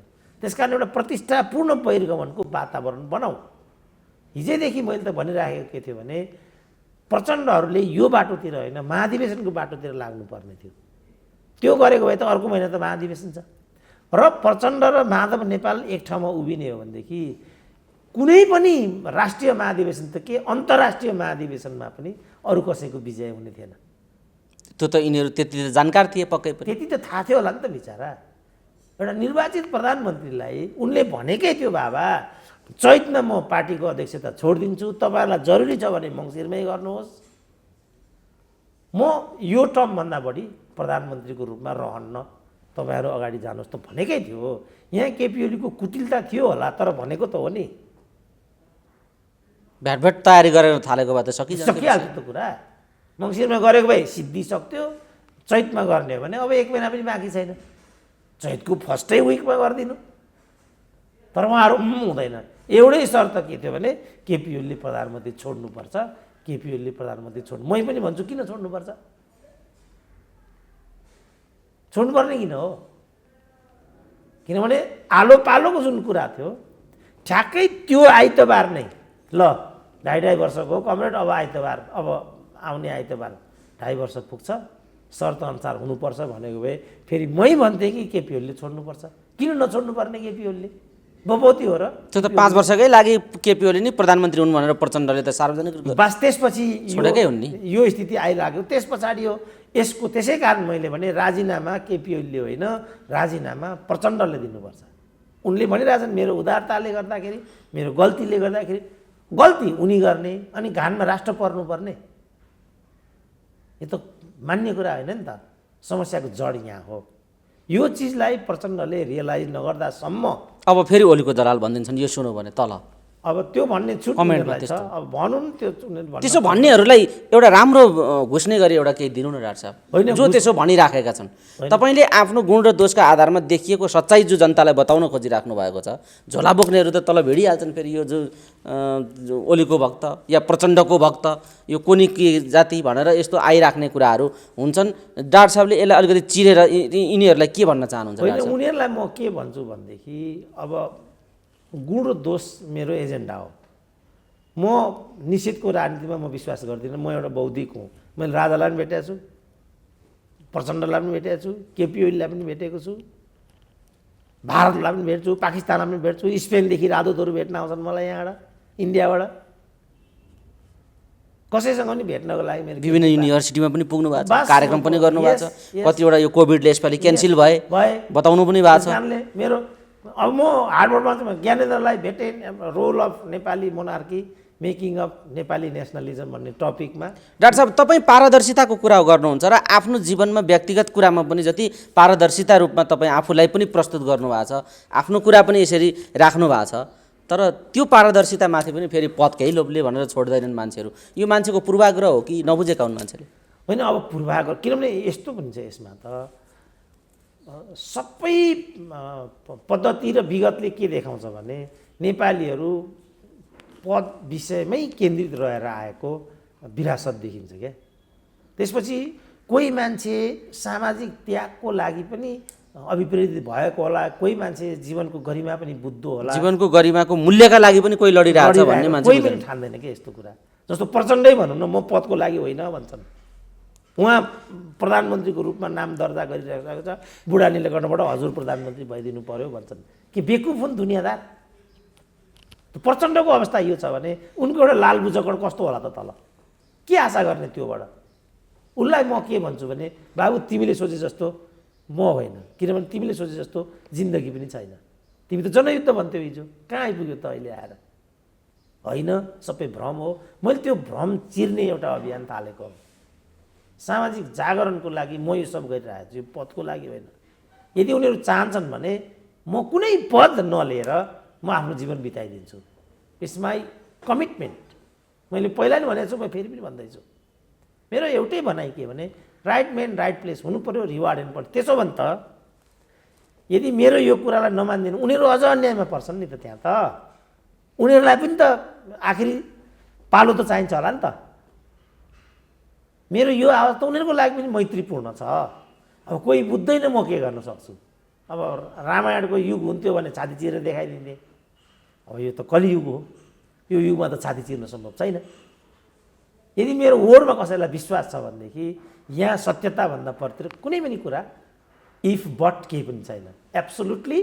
त्यसकारण एउटा प्रतिष्ठापूर्ण बहिर्गमनको वातावरण बनाऊ। हिजैदेखि मैले त भनिराखेको के थियो भने प्रचण्डहरूले यो बाटोतिर होइन महाधिवेशनको बाटोतिर लाग्नुपर्ने थियो। त्यो गरेको भए त अर्को महिना त महाधिवेशन छ र प्रचण्ड र माधव नेपाल एक ठाउँमा उभिने हो भनेदेखि कुनै पनि राष्ट्रिय महाधिवेशन त के अन्तर्राष्ट्रिय महाधिवेशनमा पनि अरू कसैको विजय हुने थिएन। त्यो त यिनीहरू त्यति जानकार थिए पक्कै पनि। त्यति त थाहा थियो होला नि त बिचरा। एउटा निर्वाचित प्रधानमन्त्रीलाई उनले भनेकै थियो, बाबा चैतमा म पार्टीको अध्यक्षता छोडिदिन्छु, तपाईँहरूलाई जरुरी छ भने मङ्सिरमै गर्नुहोस्, म यो टर्मभन्दा बढी प्रधानमन्त्रीको रूपमा रहन्न, तपाईँहरू अगाडि जानुहोस् त भनेकै थियो। यहाँ केपी ओलीको कुटिलता थियो होला, तर भनेको त हो नि। भ्याटभ्याट तयारी गरेर थालेको भए त सकिहाल्थ्यो त कुरा। मङ्सिरमा गरेको भए सिद्धिसक्थ्यो। चैतमा गर्ने हो भने अब 1 महिना पनि बाँकी छैन। चैतको फर्स्टै विकमा गरिदिनु। तर उहाँहरू हुँदैन। एउटै शर्त के थियो भने केपी ओलीले प्रधानमन्त्री छोड्नुपर्छ, केपी ओलीले प्रधानमन्त्री छोड्नु। मै पनि भन्छु किन छोड्नुपर्छ, छोड्नुपर्ने किन हो? किनभने आलो पालोको जुन कुरा थियो ठ्याक्कै त्यो आइतबार नै ल 2.5 वर्षको कमरेड, अब आइतबार, अब आउने आइतबार 2.5 वर्ष पुग्छ, शर्त अनुसार हुनुपर्छ भनेको भए फेरि मै भन्थेँ कि केपी ओलीले छोड्नुपर्छ। किन नछोड्नु पर्ने केपी ओलीले? बपौती हो र? त्यो त 5 वर्षकै लागि केपी ओली नि प्रधानमन्त्री हुन् भनेर प्रचण्डले त सार्वजनिक बस त्यसपछि छोडेकै हुन् नि। यो स्थिति आइलाग्यो। त्यस पछाडि हो यसको, त्यसै कारण मैले भने राजीनामा केपी ओलीले होइन, राजीनामा प्रचण्डले दिनुपर्छ। उनले भनिरहेछन् मेरो उदारताले गर्दाखेरि, मेरो गल्तीले गर्दाखेरि, गल्ती उनी गर्ने अनि घानमा राष्ट्र पर्नुपर्ने, यो त मान्ने कुरा होइन नि त। समस्याको जड यहाँ हो। यो चिजलाई प्रचण्डले रियलाइज नगर्दासम्म अब फेरि ओलीको दलाल भनिदिन्छन्, यो सुनौ भने तल। अब त्यो भन्ने छुट कमेन्टमा उनीहरूलाई छ। अब भनौँ त्यो त्यसो भन्नेहरूलाई एउटा राम्रो घुस्ने गरी एउटा केही दिनु न डाक्टर साहब, होइन, जो त्यसो भनिराखेका छन्। तपाईँले आफ्नो गुण र दोषका आधारमा देखिएको सच्चाइ जो जनतालाई बताउन खोजिराख्नु भएको छ, झोला बोक्नेहरू त तल भिडिहाल्छन्। फेरि यो जो ओलीको भक्त या प्रचण्डको भक्त, यो कोनी के जाति भनेर यस्तो आइराख्ने कुराहरू हुन्छन्। डाक्टर साहबले यसलाई अलिकति चिरेर यिनीहरूलाई के भन्न चाहनुहुन्छ? होइन, उनीहरूलाई म के भन्छु भनेदेखि अब गुण र दोष मेरो एजेन्डा हो। म निषेधको राजनीतिमा म विश्वास गर्दिनँ। म एउटा बौद्धिक हुँ। मैले राजालाई पनि भेटेको छु, प्रचण्डलाई पनि भेटेको छु, केपी ओलीलाई पनि भेटेको छु, भारतलाई पनि भेट्छु, पाकिस्तानलाई पनि भेट्छु, स्पेनदेखि राजदूतहरू भेट्न आउँछन् मलाई यहाँबाट, इन्डियाबाट। कसैसँग पनि भेट्नको लागि मेरो विभिन्न युनिभर्सिटीमा पनि पुग्नु भएको छ, बस कार्यक्रम पनि गर्नुभएको छ। कतिवटा यो कोभिडले यसपालि क्यान्सिल भए बताउनु पनि भएको छ। कारणले मेरो अब म हार्वर्डमा चाहिँ ज्ञानेन्द्रलाई भेटेँ, role of Nepali monarchy making of Nepali nationalism भन्ने टपिकमा। डाक्टर साहब, तपाईँ पारदर्शिताको कुरा गर्नुहुन्छ र आफ्नो जीवनमा व्यक्तिगत कुरामा पनि जति पारदर्शिता रूपमा तपाईँ आफूलाई पनि प्रस्तुत गर्नुभएको छ, आफ्नो कुरा पनि यसरी राख्नु भएको छ, तर त्यो पारदर्शितामाथि पनि फेरि पदकै लोभले भनेर छोड्दैनन् मान्छेहरू। यो मान्छेको पूर्वाग्रह हो कि नबुझेका हुन् मान्छेले? होइन, अब पूर्वाग्रह किनभने यस्तो पनि छ यसमा त, सबै पद्धति र विगतले के देखाउँछ भने नेपालीहरू पद विषयमै केन्द्रित रहेर आएको विरासत देखिन्छ क्या। त्यसपछि कोही मान्छे सामाजिक त्यागको लागि पनि अभिप्रेरित भएको होला, कोही मान्छे जीवनको गरिमा पनि बुझ्दो होला, जीवनको गरिमाको मूल्यका लागि पनि कोही लडिरहेको छ भन्ने मान्छे कोही पनि ठान्दैन क्या यस्तो कुरा। जस्तो प्रचण्डै भनौँ न, म पदको लागि होइन भन्छन्। उहाँ प्रधानमन्त्रीको रूपमा नाम दर्ता गरिरहेको छ, बुढानीले गर्नबाट हजुर प्रधानमन्त्री भइदिनु पर्यो भन्छन्। कि बेकुफ हुन् दुनियाँदार? प्रचण्डको अवस्था यो छ भने उनको एउटा लाल बुझकड कस्तो होला त तल? के आशा गर्ने त्योबाट? उसलाई म के भन्छु भने बाबु तिमीले सोचे जस्तो म होइन, किनभने तिमीले सोचे जस्तो जिन्दगी पनि छैन। तिमी त जनयुद्ध भन्थ्यौ हिजो, कहाँ आइपुग्यो त अहिले आएर? होइन, सबै भ्रम हो। मैले त्यो भ्रम चिर्ने एउटा अभियान थालेको हो। सामाजिक जागरणको लागि म यो सब गरिरहेको छु, यो पदको लागि होइन। यदि उनीहरू चाहन्छन् भने म कुनै पद नलिएर म आफ्नो जीवन बिताइदिन्छु। It's my commitment. मैले पहिला नि भनेको छु, म फेरि पनि भन्दैछु। मेरो एउटै भनाइ के भने राइट म्यान राइट प्लेस हुनु पऱ्यो, रिवार्ड एन्ड पर्छ। त्यसो भने त यदि मेरो यो कुरालाई नमान्दिनु उनीहरू अझ अन्यायमा पर्छन् नि त। त्यहाँ त उनीहरूलाई पनि त आखिरी पालो त चाहिन्छ होला नि त। मेरो यो आवाज त उनीहरूको लागि पनि मैत्रीपूर्ण छ। अब कोही बुझ्दैन, म के गर्न सक्छु? अब रामायणको युग हुन्थ्यो भने छाती चिरेर देखाइदिन्थे। अब यो त कलियुग हो, यो युगमा त छाती चिर्न सम्भव छैन। यदि मेरो ओरमा कसैलाई विश्वास छ भनेदेखि यहाँ सत्यताभन्दा परतिर कुनै पनि कुरा इफ बट केही पनि छैन। एब्सोल्युटली